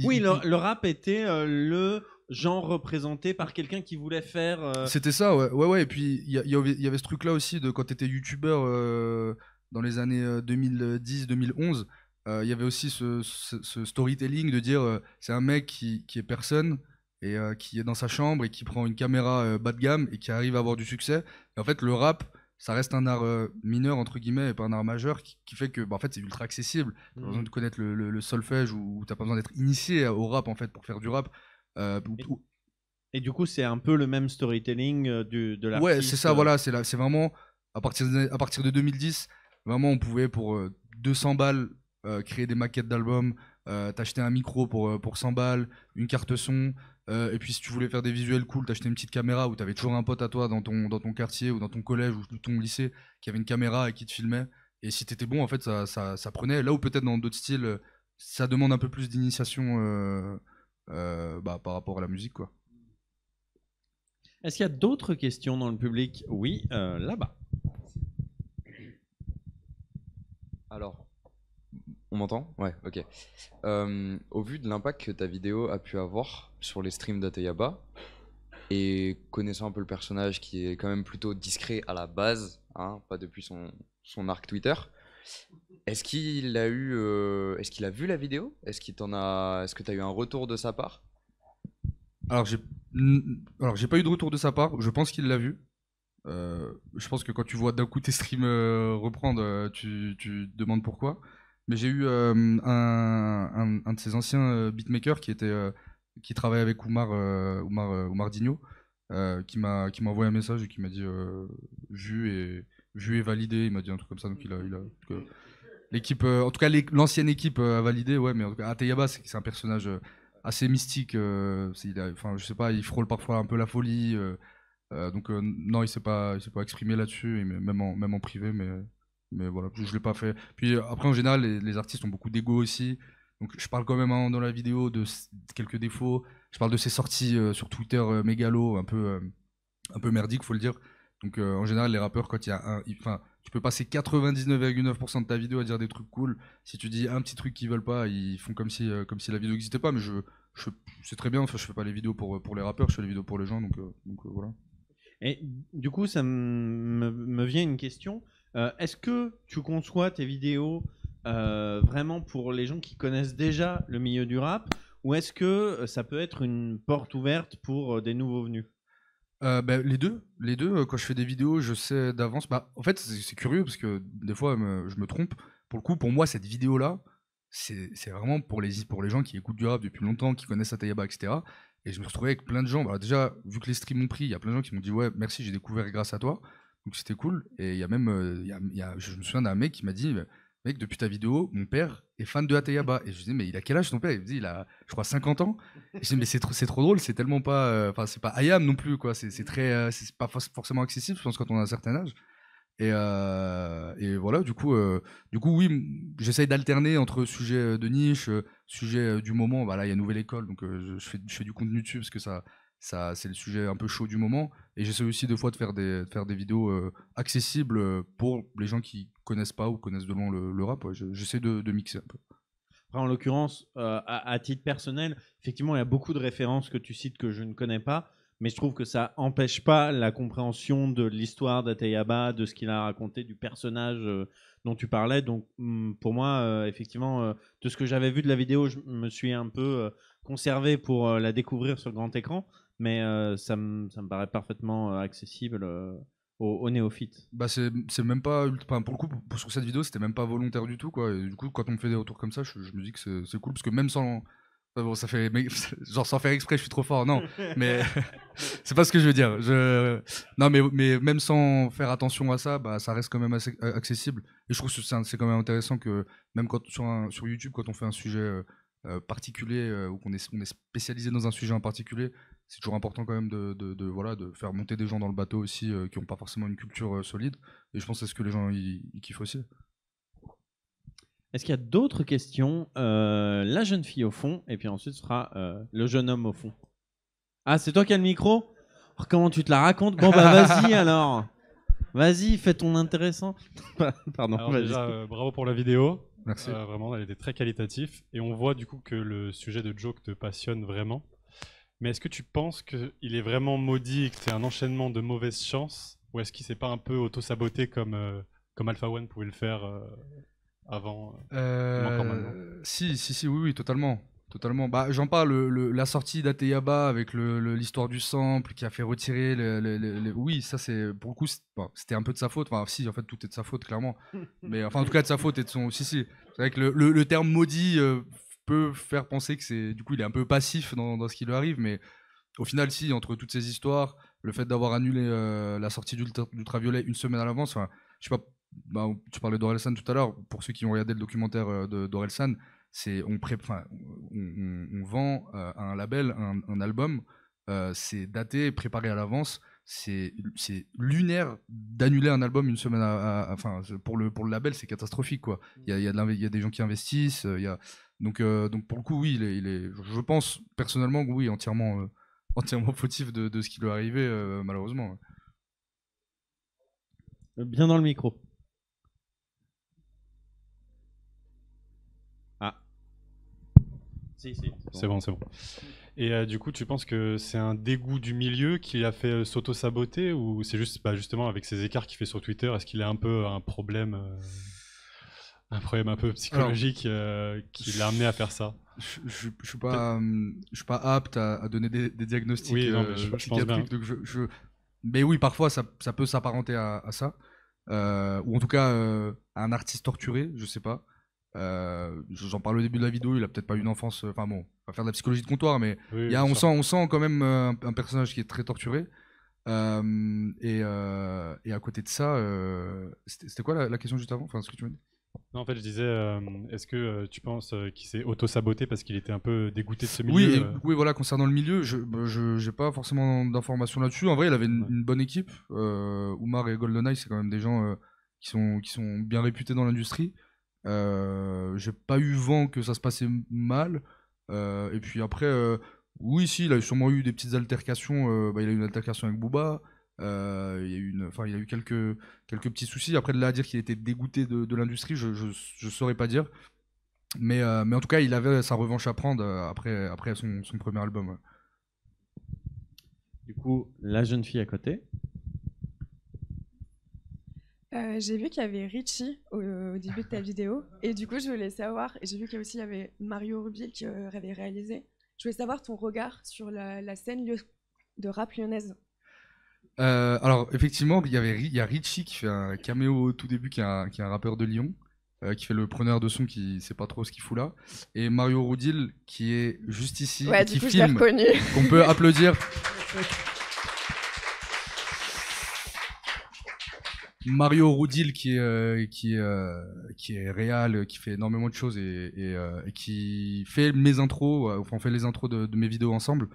oui, le rap était le genre représenté par quelqu'un qui voulait faire c'était ça, ouais. Et puis il y avait ce truc là aussi de quand t'étais youtubeur dans les années 2010-2011, il y avait aussi ce storytelling de dire c'est un mec qui est personne et qui est dans sa chambre et qui prend une caméra bas de gamme et qui arrive à avoir du succès. Et en fait le rap, ça reste un art mineur entre guillemets et pas un art majeur qui fait que en fait c'est ultra accessible. T'as pas besoin de connaître le solfège ou t'as pas besoin d'être initié au rap en fait pour faire du rap. Et du coup c'est un peu le même storytelling de l'artiste. Ouais, c'est ça, voilà, c'est vraiment à partir de 2010, vraiment on pouvait pour 200 balles créer des maquettes d'albums, t'acheter un micro pour 100 balles, une carte son. Et puis si tu voulais faire des visuels cool, t'achetais une petite caméra où t'avais toujours un pote à toi dans ton quartier ou dans ton collège ou ton lycée qui avait une caméra et qui te filmait. Et si t'étais bon, en fait, ça prenait. Là où peut-être dans d'autres styles, ça demande un peu plus d'initiation par rapport à la musique, quoi. Est-ce qu'il y a d'autres questions dans le public? Oui, là-bas. Alors, on m'entend? Ouais, ok. Au vu de l'impact que ta vidéo a pu avoir sur les streams d'Ateyaba, et connaissant un peu le personnage qui est quand même plutôt discret à la base, hein, pas depuis son arc Twitter, est-ce qu'il a vu la vidéo? Est-ce que tu as eu un retour de sa part? Alors j'ai pas eu de retour de sa part, je pense qu'il l'a vu. Je pense que quand tu vois d'un coup tes streams reprendre, tu te demandes pourquoi. Mais j'ai eu un de ses anciens beatmakers qui travaille avec Oumar Digno, qui m'a envoyé un message et qui m'a dit vu et validé. Il m'a dit un truc comme ça. Donc l'équipe, en tout cas l'ancienne équipe a validé. Ouais, mais en tout cas Ateyaba c'est un personnage assez mystique. Enfin je sais pas, il frôle parfois un peu la folie. Donc non, il s'est pas exprimé là-dessus, même en privé, mais voilà, je l'ai pas fait. Puis après en général les artistes ont beaucoup d'ego aussi, donc je parle quand même dans la vidéo de quelques défauts. Je parle de ses sorties sur Twitter mégalo, un peu merdique, faut le dire. Donc en général les rappeurs, quand il y a tu peux passer 99,9% de ta vidéo à dire des trucs cool. Si tu dis un petit truc qu'ils veulent pas, ils font comme si la vidéo n'existait pas. Mais c'est très bien. Enfin, je fais pas les vidéos pour les rappeurs, je fais les vidéos pour les gens. Donc voilà. Et du coup, ça me vient une question. Est-ce que tu conçois tes vidéos vraiment pour les gens qui connaissent déjà le milieu du rap, ou est-ce que ça peut être une porte ouverte pour des nouveaux venus? Les deux. Quand je fais des vidéos, je sais d'avance. En fait, c'est curieux parce que des fois, je me trompe. Pour le coup, pour moi, cette vidéo-là, c'est vraiment pour les gens qui écoutent du rap depuis longtemps, qui connaissent Atayaba, etc. Et je me suis retrouvé avec plein de gens. Déjà, vu que les streams m'ont pris, il y a plein de gens qui m'ont dit ouais, merci, j'ai découvert grâce à toi. Donc c'était cool. Et il y a même, je me souviens d'un mec qui m'a dit, mec, depuis ta vidéo, mon père est fan de Atayaba. Et je lui dis, mais il a quel âge ton père? Il me dit, il a, je crois, 50 ans. Et je dis, mais c'est trop drôle, c'est tellement pas, enfin, c'est pas IAM non plus, quoi. C'est c'est pas forcément accessible, je pense, quand on a un certain âge. Et voilà, du coup, oui, j'essaye d'alterner entre sujets de niche, sujets du moment. Bah là, il y a Nouvelle École, donc je fais du contenu dessus parce que ça c'est le sujet un peu chaud du moment. Et j'essaie aussi des fois de faire des vidéos accessibles pour les gens qui connaissent pas ou connaissent de loin le rap. Ouais. J'essaie de mixer un peu. Après, en l'occurrence, à titre personnel, effectivement, il y a beaucoup de références que tu cites que je ne connais pas. Mais je trouve que ça n'empêche pas la compréhension de l'histoire d'Atayaba, de ce qu'il a raconté, du personnage dont tu parlais. Donc, pour moi, effectivement, de ce que j'avais vu de la vidéo, je me suis un peu conservé pour la découvrir sur grand écran. Mais ça me paraît parfaitement accessible aux néophytes. C'est même pas, pour le coup, sur cette vidéo, c'était même pas volontaire du tout, quoi. Et du coup, quand on me fait des retours comme ça, je me dis que c'est cool, parce que même sans... Bon, ça fait genre sans faire exprès, je suis trop fort, non, mais c'est pas ce que je veux dire. Non, mais même sans faire attention à ça, ça reste quand même assez accessible. Et je trouve que c'est quand même intéressant que même quand sur YouTube, quand on fait un sujet particulier ou qu'on est spécialisé dans un sujet en particulier, c'est toujours important quand même de faire monter des gens dans le bateau aussi qui n'ont pas forcément une culture solide. Et je pense que c'est ce que les gens ils kiffent aussi. Est-ce qu'il y a d'autres questions? La jeune fille au fond, et puis ensuite ce sera le jeune homme au fond. Ah, c'est toi qui as le micro? Oh, comment tu te la racontes? Bon, bah vas-y alors. Vas-y, fais ton intéressant. Pardon. Alors déjà, bravo pour la vidéo. Merci. Vraiment, elle était très qualitative. Et on voit du coup que le sujet de Joke te passionne vraiment. Mais est-ce que tu penses qu'il est vraiment maudit et que c'est un enchaînement de mauvaises chances? Ou est-ce qu'il s'est pas un peu auto-saboté comme Alpha One pouvait le faire avant encore maintenant? Si, oui, totalement. J'en parle, la sortie d'Ateyaba avec l'histoire du sample qui a fait retirer oui, ça c'est pour le coup c'était un peu de sa faute. Enfin, si, en fait tout est de sa faute clairement. Mais enfin en tout cas de sa faute et de son. Si. C'est vrai que le terme maudit peut faire penser que c'est du coup il est un peu passif dans ce qui lui arrive, mais au final si, entre toutes ces histoires, le fait d'avoir annulé la sortie d'Ultraviolet une semaine à l'avance, enfin je sais pas. Tu parlais d'Orelsan tout à l'heure. Pour ceux qui ont regardé le documentaire d'Orelsan, on vend à un label un album, c'est daté, préparé à l'avance. C'est lunaire d'annuler un album une semaine pour le label, c'est catastrophique, quoi. Il y a des gens qui investissent, donc pour le coup, oui, je pense personnellement que oui, entièrement fautif de ce qui lui est arrivé, malheureusement. Bien dans le micro. Si. C'est bon. Et du coup, tu penses que c'est un dégoût du milieu qui l'a fait s'auto-saboter, ou c'est juste justement avec ces écarts qu'il fait sur Twitter, est-ce qu'il a un peu un problème un peu psychologique qui l'a amené à faire ça? Je suis pas apte à donner des diagnostics psychiatriques, donc mais oui, parfois ça peut s'apparenter à ça, ou en tout cas à un artiste torturé, je sais pas. J'en parle au début de la vidéo, il a peut-être pas eu une enfance, enfin bon, on va faire de la psychologie de comptoir, mais oui, on sent quand même un personnage qui est très torturé, et à côté de ça, c'était quoi la question juste avant, enfin ce que tu m'as dit? Non, en fait je disais, est-ce que tu penses qu'il s'est auto-saboté parce qu'il était un peu dégoûté de ce milieu? Oui, voilà, concernant le milieu, j'ai pas forcément d'informations là-dessus. En vrai, il avait une bonne équipe, Oumar et GoldenEye, c'est quand même des gens qui sont bien réputés dans l'industrie. J'ai pas eu vent que ça se passait mal, et puis après oui, si, il a sûrement eu des petites altercations. Il a eu une altercation avec Booba, il y a eu quelques petits soucis. Après, de là à dire qu'il était dégoûté de l'industrie, je saurais pas dire, mais en tout cas il avait sa revanche à prendre après son premier album, ouais. Du coup, la jeune fille à côté. J'ai vu qu'il y avait Richie au début de ta vidéo, et du coup je voulais savoir, et j'ai vu qu'il y avait Mario Ruby qui avait réalisé Je voulais savoir ton regard sur la scène de rap lyonnaise. Alors effectivement, il y a Richie qui fait un caméo au tout début, qui est un rappeur de Lyon, qui fait le preneur de son, qui sait pas trop ce qu'il fout là, et Mario Roudil qui est juste ici, Ouais, et du qui coup, je l'ai filme, reconnu. qu'on peut applaudir. Mario Roudil qui est réal, qui fait énormément de choses et qui fait mes intros, enfin on fait les intros de mes vidéos ensemble.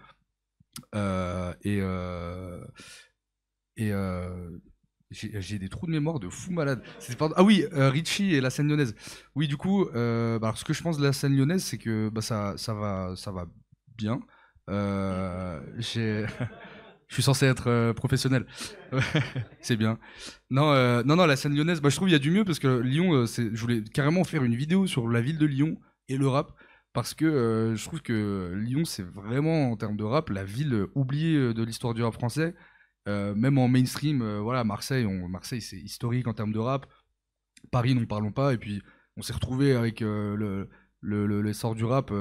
J'ai des trous de mémoire de fou malade. Ah oui, Richie et la scène lyonnaise. Oui, du coup, alors ce que je pense de la scène lyonnaise, c'est que ça va bien. Je suis censé être professionnel. C'est bien. Non, la scène lyonnaise, je trouve il y a du mieux parce que Lyon, je voulais carrément faire une vidéo sur la ville de Lyon et le rap. Parce que je trouve que Lyon, c'est vraiment, en termes de rap, la ville oubliée de l'histoire du rap français. Même en mainstream, voilà, Marseille, c'est historique en termes de rap. Paris, n'en parlons pas. Et puis, on s'est retrouvé avec l'essor du rap,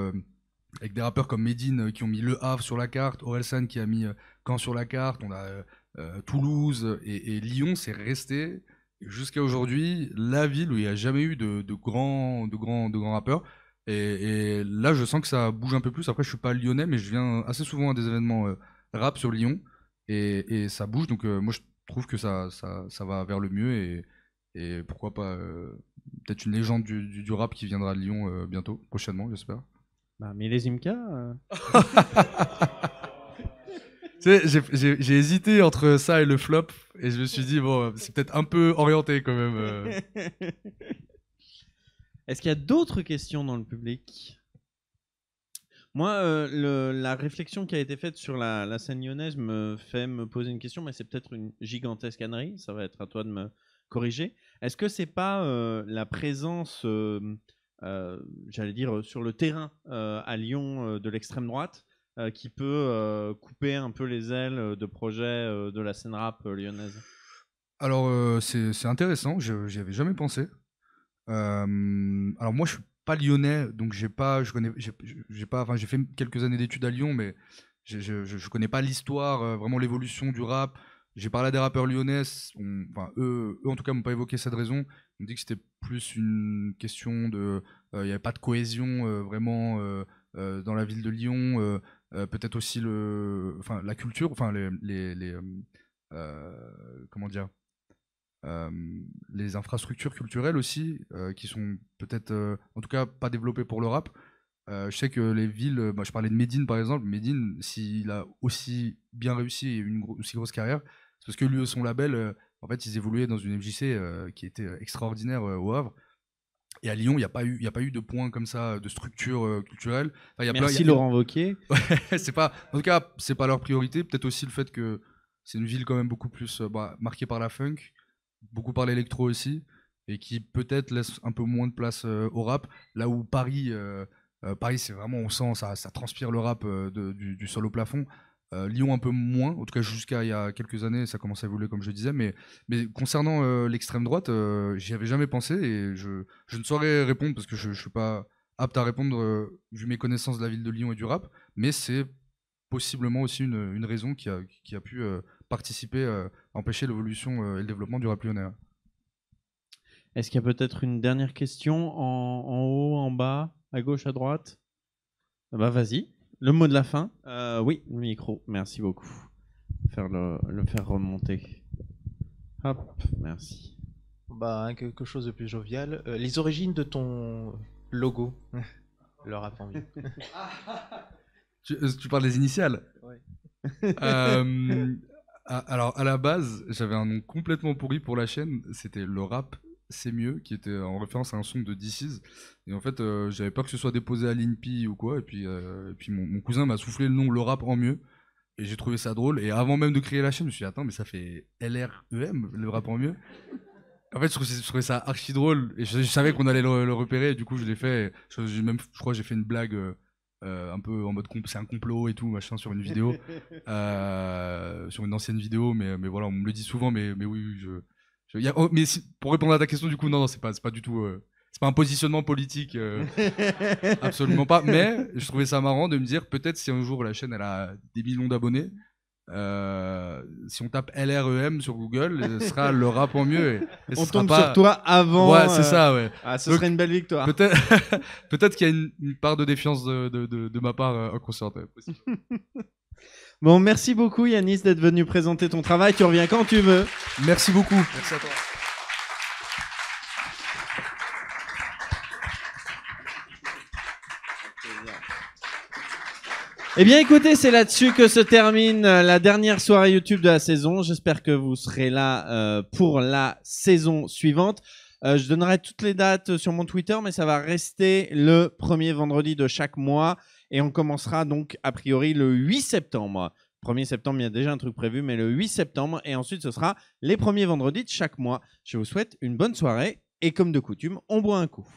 avec des rappeurs comme Medine qui ont mis Le Havre sur la carte, Orelsan qui a mis Caen sur la carte, on a Toulouse, et Lyon, c'est resté jusqu'à aujourd'hui la ville où il n'y a jamais eu de grands rappeurs. Et là, je sens que ça bouge un peu plus. Après, je suis pas lyonnais, mais je viens assez souvent à des événements rap sur Lyon. Et ça bouge. Donc, moi, je trouve que ça va vers le mieux. Et pourquoi pas peut-être une légende du rap qui viendra à Lyon bientôt, prochainement, j'espère. Bah, Millésime-K. Tu sais, j'ai hésité entre ça et le flop. Et je me suis dit, bon, c'est peut-être un peu orienté quand même. Est-ce qu'il y a d'autres questions dans le public? Moi, la réflexion qui a été faite sur la scène lyonnaise me fait me poser une question, mais c'est peut-être une gigantesque ânerie, ça va être à toi de me corriger. Est-ce que c'est pas la présence, j'allais dire, sur le terrain à Lyon de l'extrême droite qui peut couper un peu les ailes de projets de la scène rap lyonnaise? Alors, c'est intéressant, j'y avais jamais pensé. Alors moi, je suis pas lyonnais, donc j'ai fait quelques années d'études à Lyon, mais je connais pas l'histoire, vraiment l'évolution du rap. J'ai parlé à des rappeurs lyonnais, eux en tout cas m'ont pas évoqué cette raison. Ils m'ont dit que c'était plus une question de, il y avait pas de cohésion vraiment dans la ville de Lyon. Peut-être aussi la culture, comment dire. Les infrastructures culturelles aussi, qui sont peut-être, en tout cas, pas développées pour le rap. Je sais que les villes, je parlais de Medine par exemple. Medine, s'il a aussi bien réussi et une aussi grosse carrière, c'est parce que lui, son label, en fait, ils évoluaient dans une MJC qui était extraordinaire au Havre. Et à Lyon, il n'y a pas eu de points comme ça, de structure culturelle. Enfin, Merci Laurent Wauquiez. C'est pas, en tout cas, c'est pas leur priorité. Peut-être aussi le fait que c'est une ville quand même beaucoup plus marquée par la funk, beaucoup par l'électro aussi, et qui peut-être laisse un peu moins de place au rap, là où Paris, c'est vraiment, on sent, ça transpire le rap du sol au plafond. Lyon un peu moins, en tout cas jusqu'à il y a quelques années, ça commence à évoluer comme je disais, mais concernant l'extrême droite, j'y avais jamais pensé et je ne saurais répondre parce que je suis pas apte à répondre vu mes connaissances de la ville de Lyon et du rap, mais c'est possiblement aussi une raison qui a pu participer à empêcher l'évolution et le développement du rap lyonnais. Est-ce qu'il y a peut-être une dernière question en haut, en bas, à gauche, à droite? Bah vas-y, le mot de la fin. Oui, le micro, merci beaucoup. Le faire remonter. Hop, merci. Quelque chose de plus jovial. Les origines de ton logo, le rap en vie. Tu parles des initiales? Ouais. Alors, à la base, j'avais un nom complètement pourri pour la chaîne. C'était Le Rap, c'est mieux, qui était en référence à un son de DC's. Et en fait, j'avais peur que ce soit déposé à l'INPI ou quoi. Et puis mon cousin m'a soufflé le nom Le Rap en mieux. Et j'ai trouvé ça drôle. Et avant même de créer la chaîne, je me suis dit, attends, mais ça fait LREM, Le Rap en mieux. En fait, je trouvais ça archi drôle. Et je savais qu'on allait le repérer. Et du coup, je l'ai fait. Je crois que j'ai fait une blague. Un peu en mode c'est un complot et tout machin sur une vidéo sur une ancienne vidéo, mais voilà, on me le dit souvent, mais oui, mais pour répondre à ta question, du coup, non, c'est pas du tout c'est pas un positionnement politique, absolument pas. Mais je trouvais ça marrant de me dire peut-être si un jour la chaîne elle a des millions d'abonnés, si on tape LREM sur Google, ce sera le rap en mieux. Et On ce sera tombe pas... sur toi avant. Ouais, c'est ça, ouais. Ah, ce serait une belle victoire. Peut-être, peut-être qu'il y a une part de défiance de ma part inconsciente. Ouais, possible. Bon, merci beaucoup Yanis d'être venu présenter ton travail. Tu reviens quand tu veux. Merci beaucoup. Merci à toi. Eh bien écoutez, c'est là-dessus que se termine la dernière soirée YouTube de la saison. J'espère que vous serez là pour la saison suivante. Je donnerai toutes les dates sur mon Twitter, mais ça va rester le premier vendredi de chaque mois. Et on commencera donc a priori le 8 septembre. 1er septembre, il y a déjà un truc prévu, mais le 8 septembre. Et ensuite, ce sera les premiers vendredis de chaque mois. Je vous souhaite une bonne soirée. Et comme de coutume, on boit un coup.